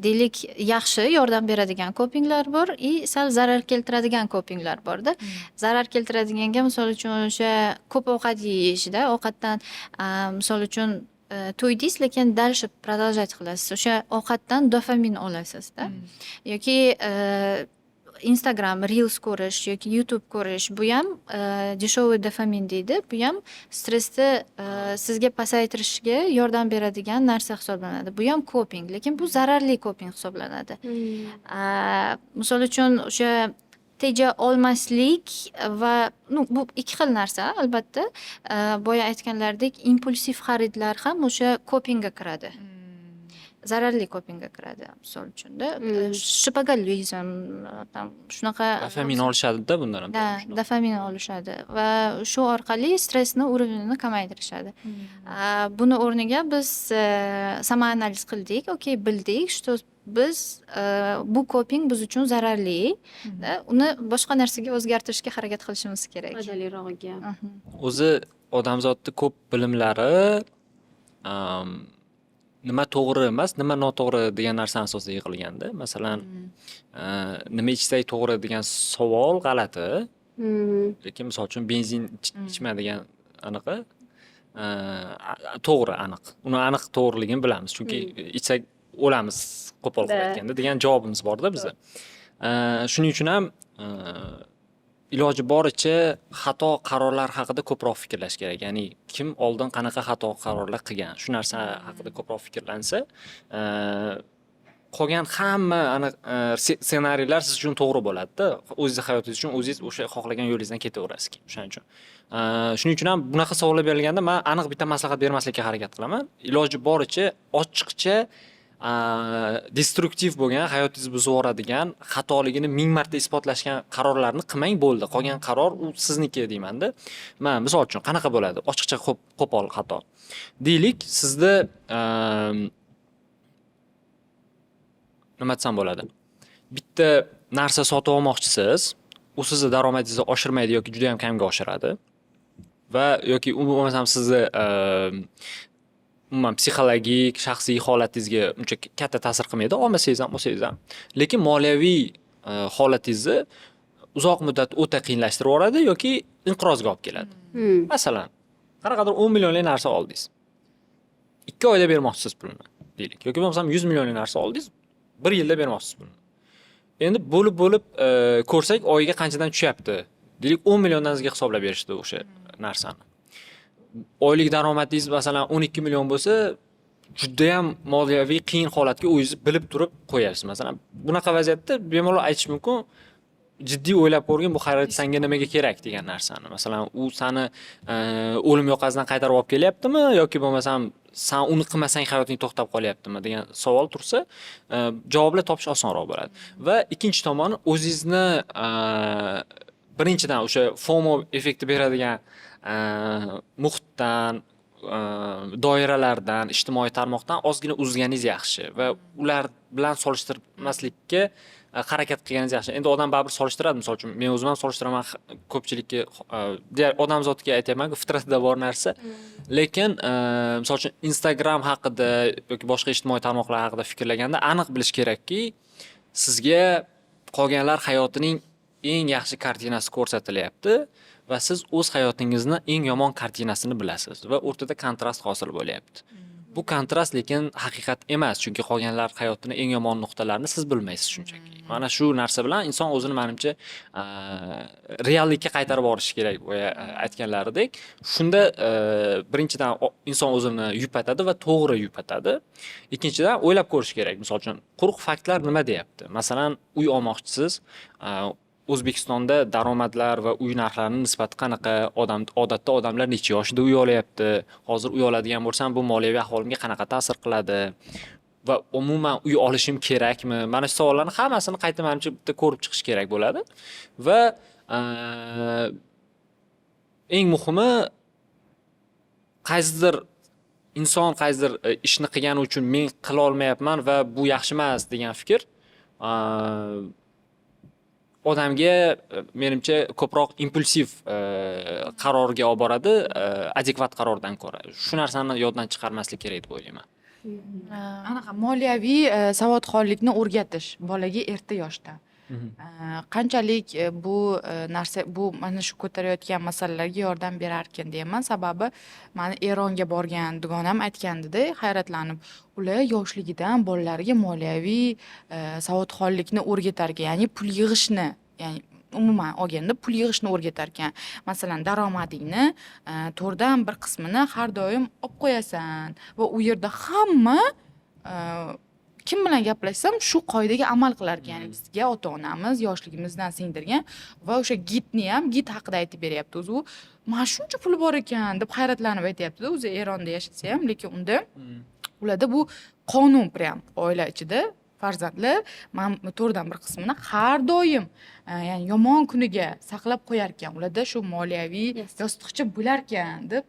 Deylik, yaxshi yordam beradigan copinglar bor, sal zarar keltiradigan copinglar bor-da. Zarar keltiradiganga misol uchun o'sha ko'p ovqat yeyishda, ovqatdan misol uchun to'ydingiz, lekin дальше продолжать qilasiz. O'sha ovqatdan dopamin olasizda. Yoki Instagram Reels ko'rish yoki YouTube ko'rish, bu ham дешевый dopamin deydi. Bu ham stressni sizga pasaytirishga yordam beradigan narsa hisoblanadi. Bu ham coping, lekin bu zararli coping hisoblanadi. Misol uchun o'sha teja olmaslik va bu ikki xil narsa albatta. Boya aytganlaridek impulsiv xaridlar ham o'sha copingga kiradi. Zararli copingga kiradi misol uchunda. Shpagallizm, tam shunaqa Dopamin olishadi-da bundan ham. dopamin olishadi va shu orqali stressni уровенini kamaytirishadi. Buni o'rniga biz samoanaliz qildik, okey, bildik, что biz bu coping biz uchun zararli, uni boshqa narsaga o'zgartirishga harakat qilishimiz kerak. Foydalirog'iga. O'zi odamzodni ko'p bilimlari nima to'g'ri emas, nima noto'g'ri degan narsani asosida yig'ilganda. Masalan, nima ichsak to'g'ri degan savol g'alati. Lekin misol uchun benzin ichma degan aniqi to'g'ri, aniq. Uni aniq to'g'riligini bilamiz, chunki ichsak o'lamiz, qo'pol qilib aytganda degan javobimiz bor-da bizda. Shuning uchun ham iloji boricha xato qarorlar haqida ko'proq fikrlash kerak. Ya'ni kim oldin qanaqa xato qarorlar qilgan, shu narsa haqida ko'proq fikrlansa, qolgan hamma aniq ssenariylar siz uchun to'g'ri bo'ladi-da. O'zingiz hayotingiz uchun o'zingiz o'sha xohlagan yo'lingizdan ketaverasiz. O'shaning uchun. Shuning uchun ham bunaqa savollar berilganda men aniq bitta maslahat bermaslikka harakat qilaman. Iloji boricha ochiqcha destruktiv bo'lgan, hayotingizni buzib yuboradigan, xatoligini 1000 marta isbotlashgan qarorlarni qilmang, bo'ldi. Qolgan qaror u sizniki deymanda. Men misol uchun qanaqa bo'ladi? Ochiqcha qo'pol xato. Deylik, sizda nima desam bo'ladi? Bitta narsa sotib olmoqchisiz, u sizni daromadingizni oshirmaydi yoki juda ham kamga oshiradi. Va yoki u bo'lmasam sizni umuman psixologik, shaxsiy holatingizga uncha katta ta'sir qilmaydi, olmasangiz ham, olsangiz ham. Lekin moliyaviy holatingizni uzoq muddat o'ta qiyinlashtirib yuboradi yoki inqirozga olib keladi. Masalan, qanaqadir 10 millionlik narsa oldingiz. 2 oyda bermoqchisiz pulni, deylik. Yoki bo'lmasam 100 millionlik narsa oldingiz, 1 yilda bermoqchisiz pulni. Endi bo'lib ko'rsak, oyiga qanchadan tushyapti. Deylik 10 milliondan sizga hisoblab berishdi o'sha narsani. Oylik daromadingiz masalan 12 million bo'lsa, juda ham moliyaviy qiyin holatga o'zingiz bilib turib qo'yasiz. Masalan, bunaqa vaziyatda bemalol aytish mumkin, jiddiy o'ylab ko'rgin, bu xarid senga nimaga kerak degan narsani. Masalan, u seni o'lim yoqasidan qaytarib olib kelyaptimi yoki bo'lmasam sen uni qilmasang hayoting to'xtab qolyaptimi degan savol tursa, javoblar topish osonroq bo'ladi. Va ikkinchi tomoni, o'zingizni birinchidan o'sha FOMO effekti beradigan muhitdan, doiralardan, ijtimoiy tarmoqdan ozgina uzganingiz yaxshi va ular bilan solishtirmaslikka harakat qilganingiz yaxshi. Endi odam baribir solishtiradi, misol uchun men o'zim ham solishtiraman, ko'pchilikka odamzodga aytayman-ku, fitratida bor narsa. Lekin misol uchun Instagram haqida yoki boshqa ijtimoiy tarmoqlar haqida fikrlaganda aniq bilish kerakki, sizga qolganlar hayotining eng yaxshi kartinasi ko'rsatilyapti va siz o'z hayotingizni eng yomon kartinasini bilasiz va o'rtada kontrast hosil bo'lyapti. Bu kontrast lekin haqiqat emas, chunki qolganlar hayotini eng yomon nuqtalarini siz bilmaysiz shunchaki. Mana shu narsa bilan inson o'zini menimcha reallikka qaytarib borishi kerak, boya aytganlaridek. Shunda birinchidan inson o'zini yupatadi va to'g'ri yupatadi. Ikkinchidan o'ylab ko'rish kerak. Misol uchun, quruq faktlar nima deyapti? Masalan, uy olmoqchisiz, O'zbekistonda daromadlar va uy narxlarining nisbati qanaqa? Odatda odamlar necha yoshda uy olyapti? Hozir uy oladigan bo'lsam, bu moliyaviy ahvolimga qanaqa ta'sir qiladi? Va umuman uy olishim kerakmi? Mana shu savollarning hammasini qayta menimcha bitta ko'rib chiqish kerak bo'ladi. Va eng muhimi, qaysidir inson qaysidir ishni qilgani uchun men qila olmayapman va bu yaxshi emas degan fikr odamga menimcha ko'proq impulsiv qarorga olib boradi, adekvat qarordan ko'ra. Shu narsani yoddan chiqarmaslik kerak deb o'ylayman. Anaqa moliyaviy savodxonlikni o'rgatish bolaga erta yoshda. Qanchalik bu narsa bu mana shu ko'tarayotgan masalalarga yordam berar ekan deyman. Sababi mani Eronga borgan dugonam aytgandida, hayratlanib, ular yoshligidan bolalariga moliyaviy savodxonlikni o'rgatar ekan, ya'ni pul yig'ishni, ya'ni umuman olganda pul yig'ishni o'rgatar ekan. Masalan, daromadingni 4dan 1 qismini har doim olib qo'yasan va u yerda hamma kim bilan gaplashsam shu qoidaga amal qilar ekan. Ya'ni bizga ota-onamiz yoshligimizdan singdirgan va o'sha gidni ham gid haqida aytib beryapti. O'zi u "Mana shuncha pul bor ekan" deb hayratlanib aytayapti-da. O'zi Eronda yashasa ham, lekin unda ularda bu qonun prям oila ichida farzandlar 4dan 1 qismini har doim ya'ni yomon kuniga saqlab qo'yar ekan. Ularda shu moliyaviy yostiqcha bo'lar ekan deb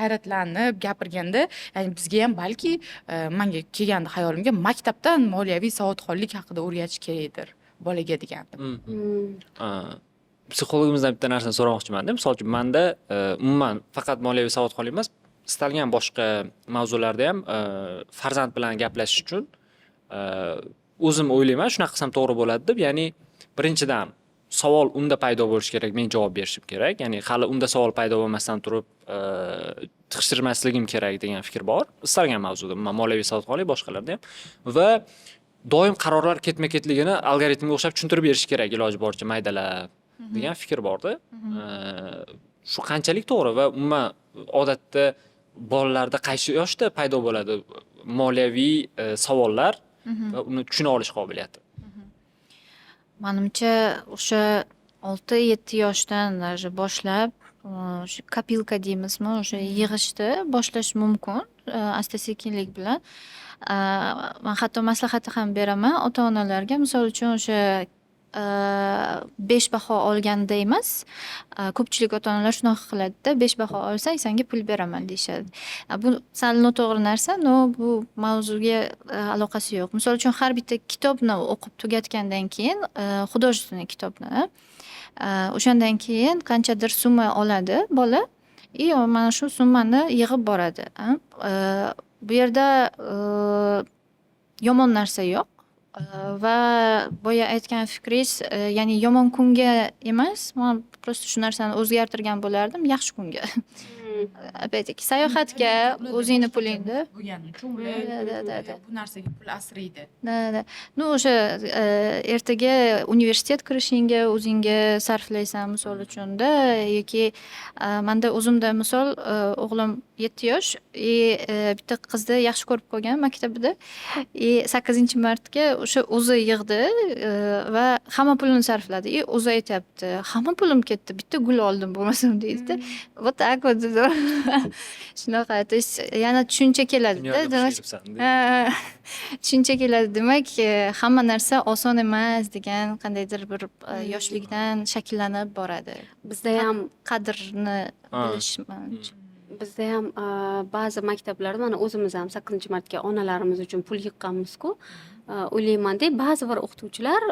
hayratlanib gapirganda, ya'ni bizga ham balki menga kelgandi hayolimga maktabdan moliyaviy savodxonlik haqida o'rgatish kerakdir bolaga degandim. Psixologimizdan bitta narsani so'ramoqchiman-da. Misol uchun menda umuman faqat moliyaviy savodxonlik emas, istalgan boshqa mavzularda ham farzand bilan gaplashish uchun o'zim o'ylayman, shunaqa qilsam to'g'ri bo'ladi deb. Ya'ni birinchidan savol unda paydo bo'lishi kerak, men javob berishim kerak. Ya'ni hali unda savol paydo bo'lmasdan turib tiqishtirmasligim kerak degan fikr bor. Istalgan mavzuda, moliyaviy savodxonlik boshqalarda ham va doim qarorlar ketma-ketligini algoritmga o'xshab tushuntirib berish kerak iloji boricha maydalab degan fikr borda. Shu qanchalik to'g'ri va umuman odatda bolalarda qaysi yoshda paydo bo'ladi moliyaviy savollar va uni tushuna olish qobiliyati? Manimcha o'sha 6-7 yoshdan даже boshlab o'sha kopilka deymizmi, o'sha yig'ishni boshlash mumkin asta-sekinlik bilan. Men hatto maslahat ham beraman ota-onalarga. Misol uchun o'sha 5 baho olganda emas, ko'pchilik ota-onalar shunaqa qiladi-da, 5 baho olsang senga pul beraman deyishadi. Bu sal noto'g'ri narsa, no bu mavzuga aloqasi yo'q. Misol uchun har bitta kitobni o'qib tugatgandan keyin, художественный kitobni, o'shandan keyin qanchadir summa oladi bola, mana shu summani yig'ib boradi. Bu yerda yomon narsa yo'q. Va boya aytgan fikringiz, ya'ni yomon kunga emas, men prosta shu narsani o'zgartirgan bo'lardim, yaxshi kunga. Опять-таки sayohatga o'zingni pulingni bo'lgani uchun bu narsaga pul asraydi. Ну, o'sha ertaga universitet kirishingga o'zingga sarflaysan misol uchun-da, yoki menda o'zimda misol o'g'lim 7 yosh, bitta qizni yaxshi ko'rib qolgan maktabida, 8-martga o'sha o'zi yig'di va hamma pulini sarfladi. O'zi aytayapti, hamma pulim ketdi, bitta gul oldim bo'lmasam deydi-da. Вот так вот. Shunaqa, то есть yana tushuncha keladi-da, demak. Tushuncha keladi, demak, hamma narsa oson emas degan qandaydir bir yoshlikdan shakllanib boradi. Bizda ham qadrni bilish menimcha. Bizda ham ba'zi maktablarda mana o'zimiz ham 8-martga onalarimiz uchun pul yiqqanmiz-ku. O'ylaymanda, ba'zi bir o'qituvchilar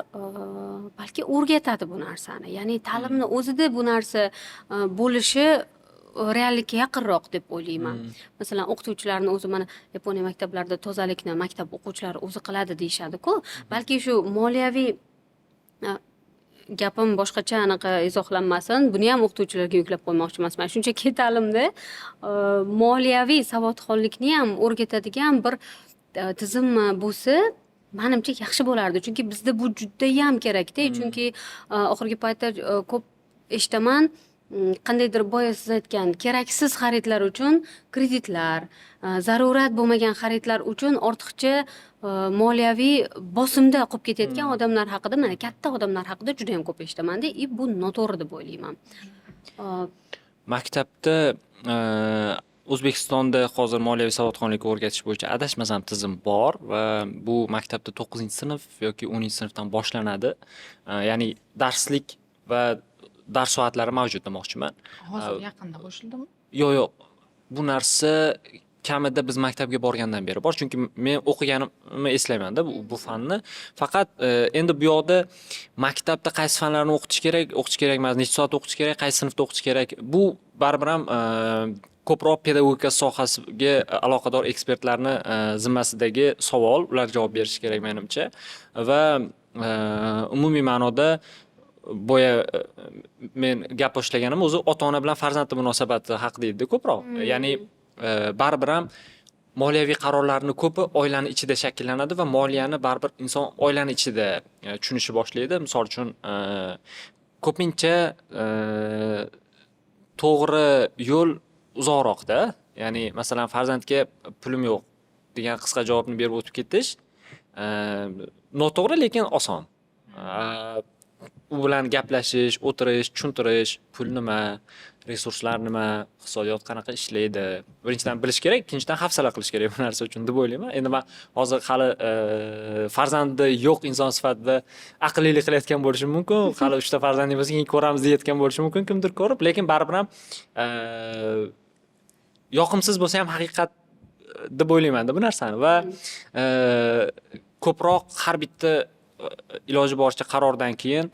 balki o'rgatadi bu narsani. Ya'ni ta'limni o'zida bu narsa bo'lishi reallikka yaqinroq deb o'ylayman. Masalan, o'qituvchilarning o'zi mana Yaponiya maktablarida tozalikni maktab o'quvchilari o'zi qiladi deyshadi-ku. Balki shu moliyaviy gapim boshqacha anaqa izohlanmasin, buni ham o'qituvchilarga yuklab qo'ymoqchi emasman. Shunchaki ta'limda moliyaviy savodxonlikni ham o'rgatadigan bir tizim bo'lsa, menimcha yaxshi bo'lardi. Chunki bizda bu juda ham kerak-da. Chunki oxirgi paytda ko'p eshitaman, qandaydir boya siz aytgan keraksiz xaridlar uchun kreditlar, zarurat bo'lmagan xaridlar uchun ortiqcha moliyaviy bosimda qolib ketayotgan odamlar haqida, mana katta odamlar haqida juda ham ko'p eshitaman-da, bu noto'g'ri deb o'ylayman. Maktabda O'zbekistonda hozir moliyaviy savodxonlikni o'rgatish bo'yicha adashmasam tizim bor va bu maktabda 9-sinf yoki 10-sinfdan boshlanadi. Ya'ni darslik va dars soatlari mavjud demoqchiman. Hozir yaqinda qo'shildimi? Yo'q. Bu narsa kamida biz maktabga borgandan beri bor. Chunki men o'qiganimni eslaymanda bu fanni. Faqat endi bu yoqda maktabda qaysi fanlarni o'qitish kerak emas, necha soat o'qitish kerak, qaysi sinfda o'qitish kerak. Bu baribir ham ko'proq pedagogika sohasiga aloqador ekspertlarni zimmasidagi savol, ular javob berishi kerak menimcha. Va umumiy ma'noda boya men gap boshlaganim o'zi ota-ona bilan farzandni munosabati haqida edi ko'proq. Ya'ni baribir ham moliyaviy qarorlarning ko'pi oilani ichida shakllanadi va moliyani baribir inson oilani ichida tushunishi boshlaydi. Misol uchun ko'pincha to'g'ri yo'l uzoqroqda. Ya'ni masalan farzandga pulim yo'q degan qisqa javobni berib o'tib ketish noto'g'ri, lekin oson. U bilan gaplashish, o'tirish, tushuntirish, pul nima, resurslar nima, iqtisodiyot qanaqa ishlaydi. Birinchidan bilish kerak, ikkinchidan hafsala qilish kerak bu narsa uchun deb o'ylayman. Endi men hozir hali farzandi yo'q inson sifatida aqllilik qilayotgan bo'lishim mumkin. Hali 3 ta farzandimiz bo'lsa, keyin ko'ramiz deyotgan bo'lishim mumkin, kimdir ko'rib, lekin baribir ham yoqimsiz bo'lsa ham haqiqat deb o'ylayman-da bu narsani va ko'proq har bitta iloji boricha qarordan keyin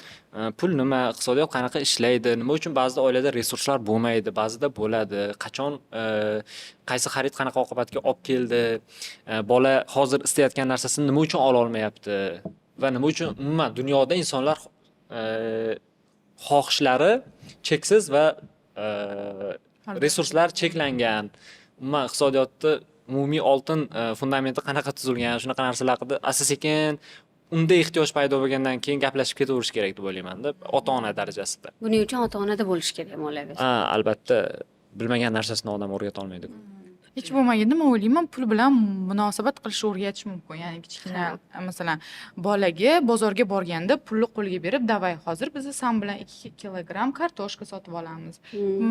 pul nima, iqtisodiyot qanaqa ishlaydi, nima uchun ba'zida oilada resurslar bo'lmaydi, ba'zida bo'ladi, qachon qaysi xarid qanaqa oqibatga olib keldi, bola hozir istayotgan narsasini nima uchun ola olmayapti va nima uchun umuman dunyoda insonlar xohishlari cheksiz va resurslar cheklangan. Umuman iqtisodiyotda umumiy oltin fundamenti qanaqa tuzilgan, shunaqa narsalar haqida asta-sekin unda ehtiyoj paydo bo'lgandan keyin gaplashib ketaverish kerak deb o'ylayman-da, ota-ona darajasida. Buning uchun ota-onada bo'lish kerak moliyaviy. Albatta, bilmagan narsasini odam o'rgata olmaydi. Hech bo'lmaganda men o'ylayman, pul bilan munosabat qilishni o'rgatish mumkin. Ya'ni kichkina masalan bolaga bozorga borganda pulni qo'lga berib, "Davay, hozir biz san bilan 2 kilogramm kartoshka sotib olamiz."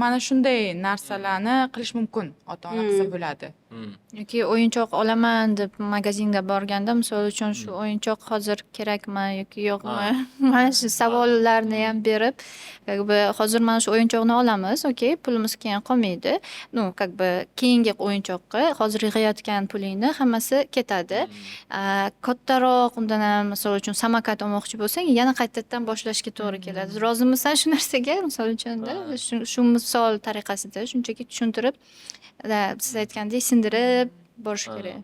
Mana shunday narsalarni qilish mumkin. Ota-ona qilsa bo'ladi. Yoki o'yinchoq olaman deb magazinga borganda, misol uchun shu o'yinchoq hozir kerakmi yoki yo'qmi? Mana shu savollarni ham berib, hozir mana shu o'yinchoqni olamiz, okey, pulimiz keyin qolmaydi. Ну, keyingi o'yinchoqqa hozir yig'ayotgan pulingni hammasi ketadi. Kattaroq undan ham misol uchun samokat olmoqchi bo'lsang, yana qaytadan boshlashga to'g'ri keladi. Rozimisan shu narsaga? Misol uchun-da, shu misol tariqasida shunchaki tushuntirib, siz aytgandek sindirib borish kerak.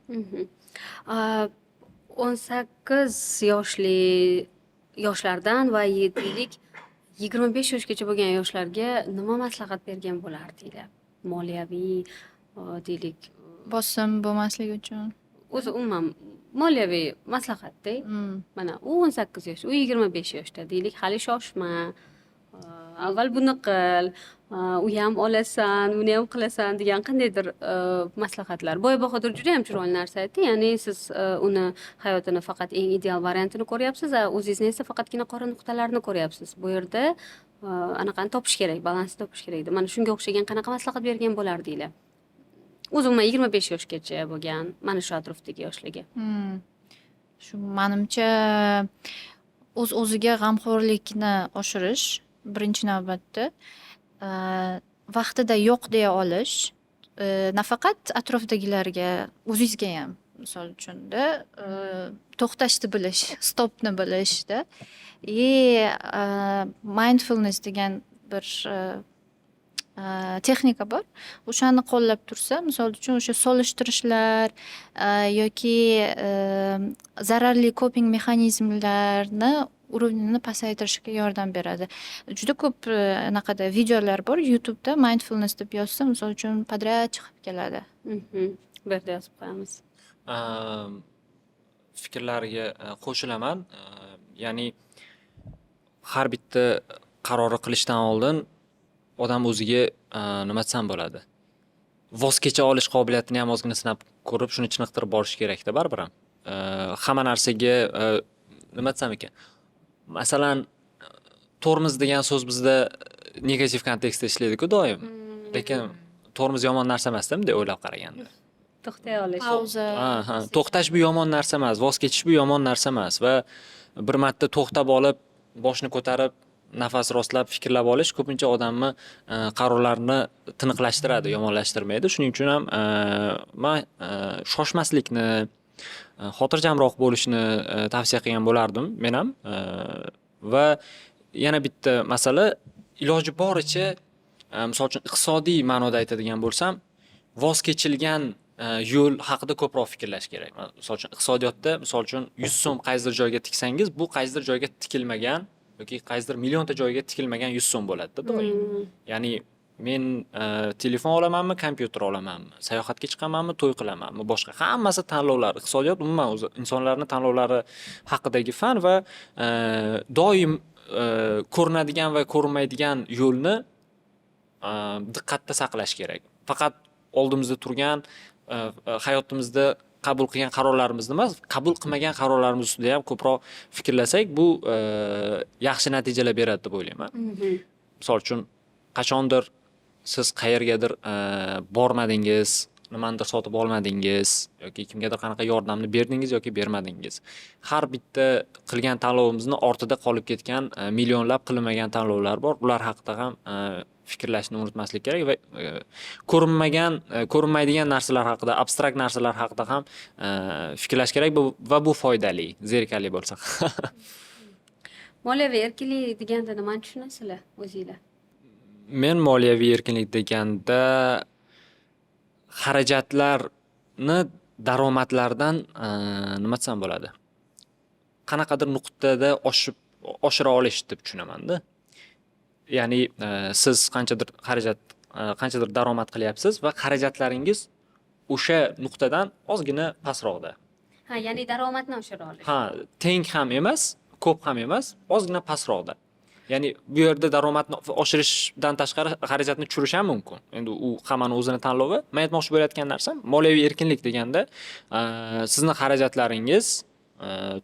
18 yoshlardan va deylik 25 yoshgacha bo'lgan yoshlarga nima maslahat bergan bo'lardinglar? Moliyaviy deylik Bosim bo'lmasligi uchun. o'zi umuman moliyaviy maslahatda. Mana u 18 yosh, u 25 yoshda deylik, hali shoshma. Avval buni qil, u ham olasan, buni ham qilasan degan qandaydir maslahatlar. Boya Bahodir juda ham chiroyli narsa aytdi. Ya'ni siz uni hayotini faqat eng ideal variantini ko'ryapsiz, o'zingizni esa faqatgina qora nuqtalarni ko'ryapsiz. Bu yerda anaqani topish kerak, balansni topish kerak edi. Mana shunga o'xshagan qanaqa maslahat bergan bo'lardinglar? O'zi umuman 25 yoshgacha bo'lgan, mana shu atrofdagi yoshlarga. Shu menimcha o'z-o'ziga g'amxo'rlikni oshirish birinchi navbatda, vaqtida yo'q deya olish, nafaqat atrofdagilarga, o'zingizga ham, misol uchun-da, to'xtashni bilish, stopni bilishda. Mindfulness degan bir texnika bor. O'shani qo'llab tursa, misol uchun o'sha solishtirishlar yoki zararli coping mexanizmlarni uровнini pasaytirishga yordam beradi. Juda ko'p anaqada videolar bor YouTube'da, mindfulness deb yozsa, misol uchun podrяд chiqib keladi. Bu yerda yozib qo'yamiz. Fikrlariga qo'shilaman. Ya'ni har bitta qarorni qilishdan oldin odam o'ziga nima desam bo'ladi? Voz kecha olish qobiliyatini ham ozgina sinab ko'rib, shuni chiniqtirib borish kerak-da baribir ham. Hamma narsaga nima desam ekan? Masalan, tormoz degan so'z bizda negativ kontekstda ishlaydi-ku doim. Lekin tormoz yomon narsa emas-da, bunday o'ylab qaraganda. To'xtay olish. Pauza. To'xtash bu yomon narsa emas, voz kechish bu yomon narsa emas va bir marta to'xtab olib, boshni ko'tarib nafas rostlab fikrlab olish ko'pincha odamni qarorlarini tiniqlashtiradi, yomonlashtirmaydi. Shuning uchun ham men shoshmaslikni, xotirjamroq bo'lishni tavsiya qilgan bo'lardim men ham. Va yana bitta masala, iloji boricha misol uchun iqtisodiy ma'noda aytadigan bo'lsam, voz kechilgan yo'l haqida ko'proq fikrlash kerak. Misol uchun iqtisodiyotda, misol uchun 100 so'm qaysidir joyga tiksangiz, bu qaysidir joyga tikilmagan yoki qaysidir millionta joyga tikilmagan 100 so'm bo'ladi doim. Ya'ni men telefon olamanmi, kompyuter olamanmi, sayohatga chiqamanmi, to'y qilamanmi, boshqa hammasi tanlovlar. Iqtisodiyot umuman o'zi insonlarning tanlovlari haqidagi fan va doim ko'rinadigan va ko'rinmaydigan yo'lni diqqatda saqlash kerak. Faqat oldimizda turgan hayotimizda qabul qilgan qarorlarimizni emas, qabul qilmagan qarorlarimiz ustida ham ko'proq fikrlasak, bu yaxshi natijalar beradi deb o'ylayman. Misol uchun, qachondir siz qayergadir bormadingiz, nimanidir sotib olmadingiz yoki kimgadir qanaqa yordamni berdingiz yoki bermadingiz. Har bitta qilgan tanlovimizning ortida qolib ketgan millionlab qilinmagan tanlovlar bor. Ular haqida ham fikrlashni unutmaslik kerak va ko'rinmaydigan narsalar haqida, abstrakt narsalar haqida ham fikrlash kerak va bu foydali, zerikarli bo'lsa. Moliyaviy erkinlik deganda nimani tushunasizlar o'zingizlar? Men moliyaviy erkinlik deganda xarajatlarni daromadlardan nima desam bo'ladi? Qanaqadir nuqtada oshira olish deb tushunaman-da. Ya'ni siz qanchadir daromad qilyapsiz va xarajatlaringiz o'sha nuqtadan ozgina pastroqda. Ha, ya'ni daromadni oshira olish. Ha, teng ham emas, ko'p ham emas, ozgina pastroqda. Ya'ni bu yerda daromadni oshirishdan tashqari xarajatni tushirish ham mumkin. Endi u hammani o'zini tanlovi. Men aytmoqchi bo'layotgan narsam, moliyaviy erkinlik deganda sizning xarajatlaringiz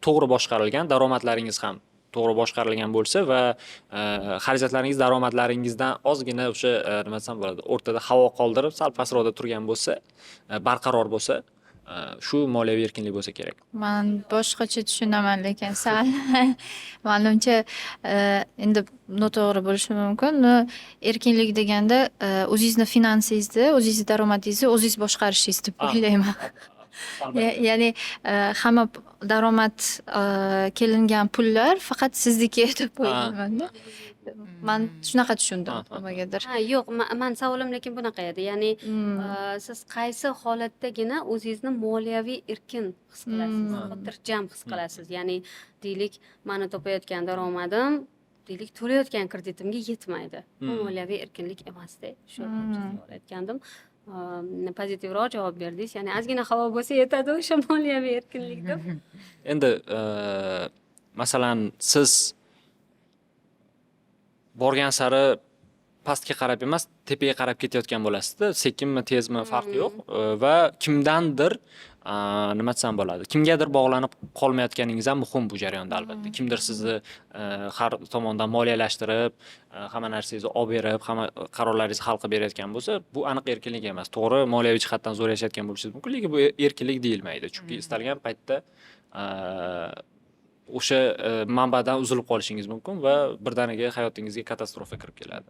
to'g'ri boshqarilgan, daromadlaringiz ham to'g'ri boshqarilgan bo'lsa va xarajatlaringiz daromadlaringizdan ozgina o'sha nima desam bo'ladi, o'rtada havo qoldirib, sal pastroqda turgan bo'lsa, barqaror bo'lsa, shu moliyaviy erkinlik bo'lsa kerak. Men boshqacha tushunaman, lekin sal menimcha endi noto'g'ri bo'lishi mumkin. Erkinlik deganda o'zingizning finansingizni, o'zingizning daromadingizni o'zingiz boshqarishingiz deb o'ylayman. Ya'ni hamma daromad kelingan pullar faqat sizniki deb o'ylayman-da. Men shunaqa tushundim nimagadir. Ha, yo'q, men savolim lekin bunaqa edi. Ya'ni siz qaysi holatdagina o'zingizni moliyaviy erkin his qilasiz, xotirjam his qilasiz? Ya'ni deylik, meni topayotgan daromadim deylik to'layotgan kreditimga yetmaydi. Bu moliyaviy erkinlik emasda. Shu aytgandim. Pozitivroq javob berdingiz. Ya'ni ozgina havo bo'lsa yetadi o'sha moliyaviy erkinlik deb. Endi masalan, siz borgan sari pastga qarab emas, tepaga qarab ketayotgan bo'lasizda, sekinmi, tezmi farqi yo'q va kimdandir nima desam bo'ladi, kimgadir bog'lanib qolmayotganingiz ham muhim bu jarayonda albatta. Kimdir sizni har tomondan moliyalashtirib, hamma narsangizni olib berib, hamma qarorlaringizni hal qilib berayotgan bo'lsa, bu aniq erkinlik emas. To'g'ri, moliyaviy jihatdan zo'r yashayotgan bo'lishingiz mumkin, lekin bu erkinlik deyilmaydi. Chunki istalgan paytda o'sha manbadan uzilib qolishingiz mumkin va birdaniga hayotingizga katastrofa kirib keladi.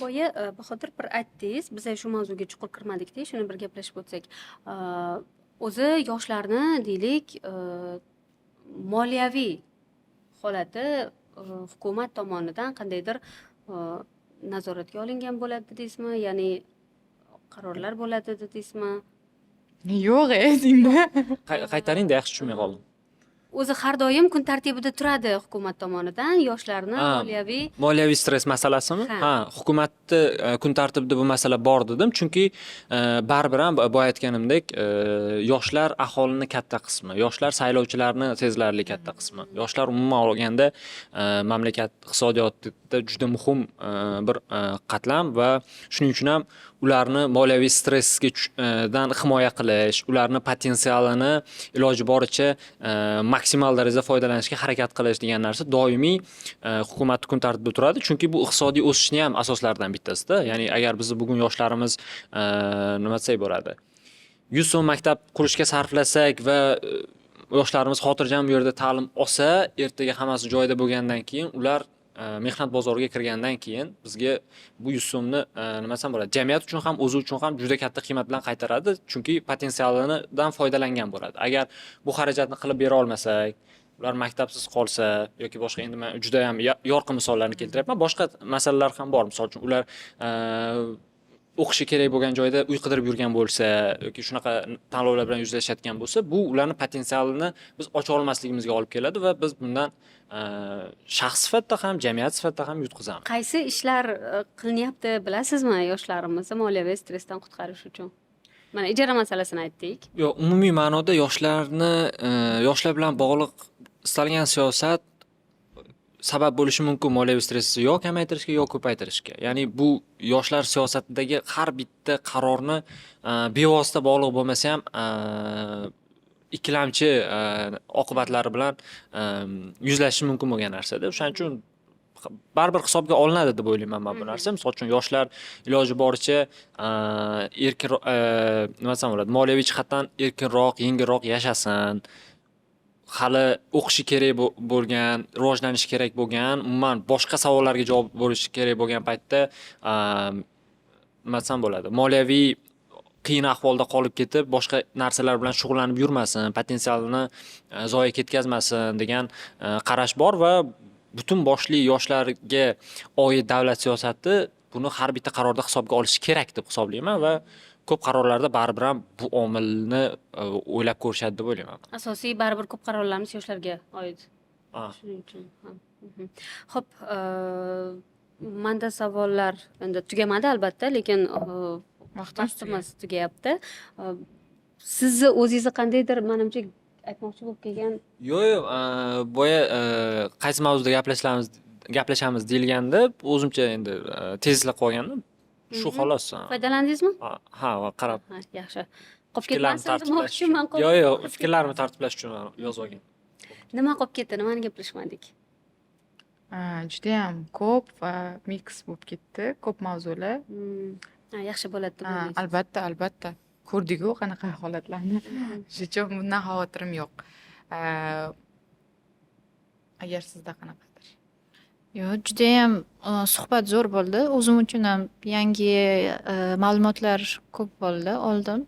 Boya Bahodir bir aytdingiz, biz shu mavzuga chuqur kirmadik-da, shuni bir gaplashib o'tsak. O'zi yoshlarni deylik, moliyaviy holati hukumat tomonidan qandaydir nazoratga olingan bo'ladi deysizmi? Ya'ni qarorlar bo'ladi dedingizmi? Yo'q, endi. Qaytaring-da, yaxshi tushunmay qoldim. O'zi har doim kun tartibida turadi hukumat tomonidan yoshlarni moliyaviy stress masalasimi? Ha, hukumatda kun tartibida bu masala bor dedim, chunki baribir ham boya aytganimdek, yoshlar aholining katta qismi, yoshlar saylovchilarning sezilarli katta qismi. Yoshlar umuman olganda mamlakat iqtisodiyotida juda muhim bir qatlam va shuning uchun ham ularni moliyaviy stressdan himoya qilish, ularni potensialini iloji boricha maksimal darajada foydalanishga harakat qilish degan narsa doimiy hukumat kun tartibida turadi, chunki bu iqtisodiy o'sishni ham asoslaridan bittasida. Ya'ni agar biz bugun yoshlarimiz nima desak bo'ladi, 100 so'm maktab qurishga sarflasak va yoshlarimiz xotirjam bu yerda ta'lim olsa, ertaga hammasi joyida bo'lgandan keyin ular mehnat bozoriga kirgandan keyin bizga bu 100 so'mni nima desam bo'ladi, jamiyat uchun ham, o'zi uchun ham juda katta qiymat bilan qaytaradi, chunki potensialidan foydalangan bo'ladi. Agar bu xarajatni qilib bera olmasak, ular maktabsiz qolsa yoki boshqa, endi men juda ham yorqin misollarni keltiryapman. Boshqa masalalar ham bor. Misol uchun ular o'qishi kerak bo'lgan joyda uy qidirib yurgan bo'lsa yoki shunaqa tanlovlar bilan yuzlashayotgan bo'lsa, bu ularni potensialini biz ocha olmasligimizga olib keladi va biz bundan shaxs sifatida ham, jamiyat sifatida ham yutqizamiz. Qaysi ishlar qilinyapti bilasizmi yoshlarimizni moliyaviy stressdan qutqarish uchun? Mana ijara masalasini aytdik. Yo'q, umumiy ma'noda yoshlar bilan bog'liq istalgan siyosat sabab bo'lishi mumkin moliyaviy stressni yo kamaytirishga yo ko'paytirishga. Ya'ni bu yoshlar siyosatidagi har bitta qarorni bevosita bog'liq bo'lmasa ham ikkilamchi oqibatlari bilan yuzlashish mumkin bo'lgan narsada. O'shaning uchun baribir hisobga olinadi deb o'ylayman men bu narsa. Misol uchun yoshlar iloji boricha erkin nima desam bo'ladi, moliyaviy jihatdan erkinroq, yengilroq yashasin. Hali o'qishi kerak bo'lgan, rivojlanishi kerak bo'lgan, umuman boshqa savollarga javob bo'lishi kerak bo'lgan paytda nima desam bo'ladi, moliyaviy qiyin ahvolda qolib ketib, boshqa narsalar bilan shug'ullanib yurmasin, potensialini zoya ketkazmasin degan qarash bor va butun boshli yoshlarga oid davlat siyosati buni har bitta qarorda hisobga olishi kerak deb hisoblayman va ko'p qarorlarda baribir ham bu omilni o'ylab ko'rishadi deb o'ylayman. Asosiy baribir ko'p qarorlarimiz yoshlarga oid. Shuning uchun ham. Xo'p, menda savollar endi tugamadi albatta, lekin vaqtimiz tugayapti. Sizni o'zingizni qandaydir menimcha aytmoqchi bo'lib kelgan? Yo'q, boya qaysi mavzuda gaplashamiz deyilganda o'zimcha endi tezlab qolgandim. Shu xolos. Foydalandingizmi? Ha, qarab. Yaxshi. Qolib ketmasin demoqchiman. Yo'q, fikrlarimni tartiblash uchun yozib olgan. Nima qolib ketdi? Nimani gaplashmadik? Juda ham ko'p va mix bo'lib ketdi, ko'p mavzular. Yaxshi bo'ladi deb o'ylaysiz. Albatta. Ko'rdik-ku qanaqa holatlarni. Shuning uchun bundan xavotirim yo'q. Agar sizda qanaqadir? Yo'q, judayam suhbat zo'r bo'ldi. O'zim uchun ham yangi ma'lumotlar ko'p bo'ldi, oldim.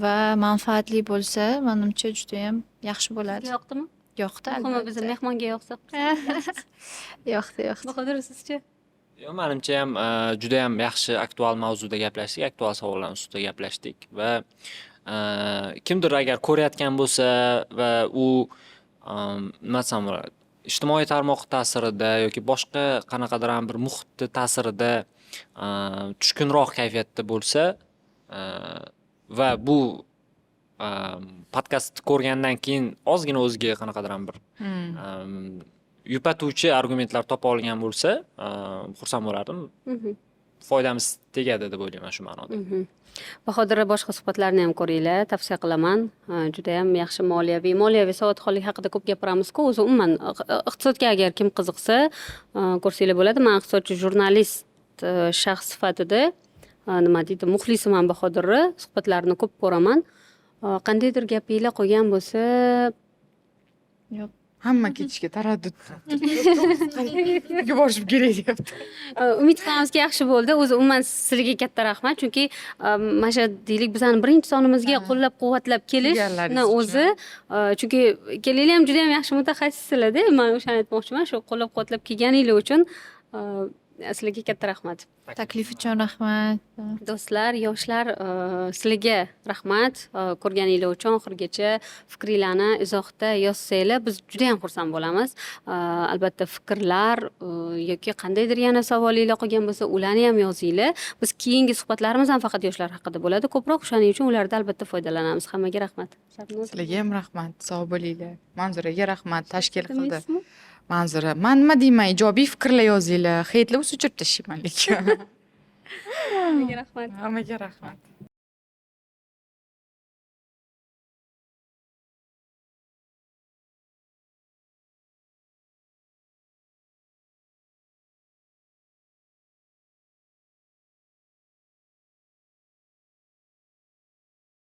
Va manfaatli bo'lsa, menimcha judayam yaxshi bo'ladi. Yoqdimi? Yoqdi, Muhimi albatta. bizni mehmonga yoqsa. Yoqdi. Bahodir sizcha? Yo'q, menimcha ham juda ham yaxshi aktual mavzuda gaplashdik, aktual savollar ustida gaplashdik va kimdir agar ko'rayotgan bo'lsa va u nima desam bo'ladi, ijtimoiy tarmoq ta'sirida yoki boshqa qanaqadir ham bir muhitni ta'sirida tushkunroq kayfiyatda bo'lsa va bu podkastni ko'rgandan keyin ozgina o'ziga qanaqadir ham bir yupatuvchi argumentlar topa olgan bo'lsa, xursand bo'lardim. Foydamiz tegadi deb o'ylayman shu ma'noda. Bahodir, boshqa suhbatlarni ham ko'ringlar, tavsiya qilaman. Juda ham yaxshi moliyaviy savodxonlik haqida ko'p gapiramiz-ku. O'zi umuman iqtisodga agar kim qiziqsa, ko'rsanglar bo'ladi. Men iqtisodchi jurnalist shaxs sifatida nima deydi, muxlisimman Bahodirni, suhbatlarini ko'p ko'raman. Qandaydir gapinglar qolgan bo'lsa, Yo'q. Hamma ketishga taraddud. Uyga borishim kerak deyapti. umid qilamizki yaxshi bo'ldi. O'zi umuman sizlarga katta rahmat, chunki mana shu deylik bizani birinchi sonimizga qo'llab-quvvatlab kelishni o'zi, chunki kelinglar ham juda ham yaxshi mutaxassislar-da. Men o'shani aytmoqchiman, shu qo'llab-quvvatlab kelganinglar uchun sizlarga katta rahmat. Taklif uchun rahmat. Do'stlar, yoshlar, sizlarga rahmat. Ko'rganinglar uchun oxirigacha fikringlarni izohda yozsanglar, biz juda ham xursand bo'lamiz. Albatta fikrlar yoki qandaydir yana savolinglar qolgan bo'lsa, ularni ham yozinglar. Biz keyingi suhbatlarimiz ham faqat yoshlar haqida bo'ladi. Ko'proq o'shaning uchun ulardan albatta foydalanamiz. Hammaga rahmat. Sizlarga ham rahmat. Sog' bo'linglar. Manzuraga rahmat, tashkil qildi. Manzura, men nima deyman, ijobiy fikrlar yozinglar. Heytlar o'chirib tashlayman lekin. Hammaga rahmat. Hammaga rahmat.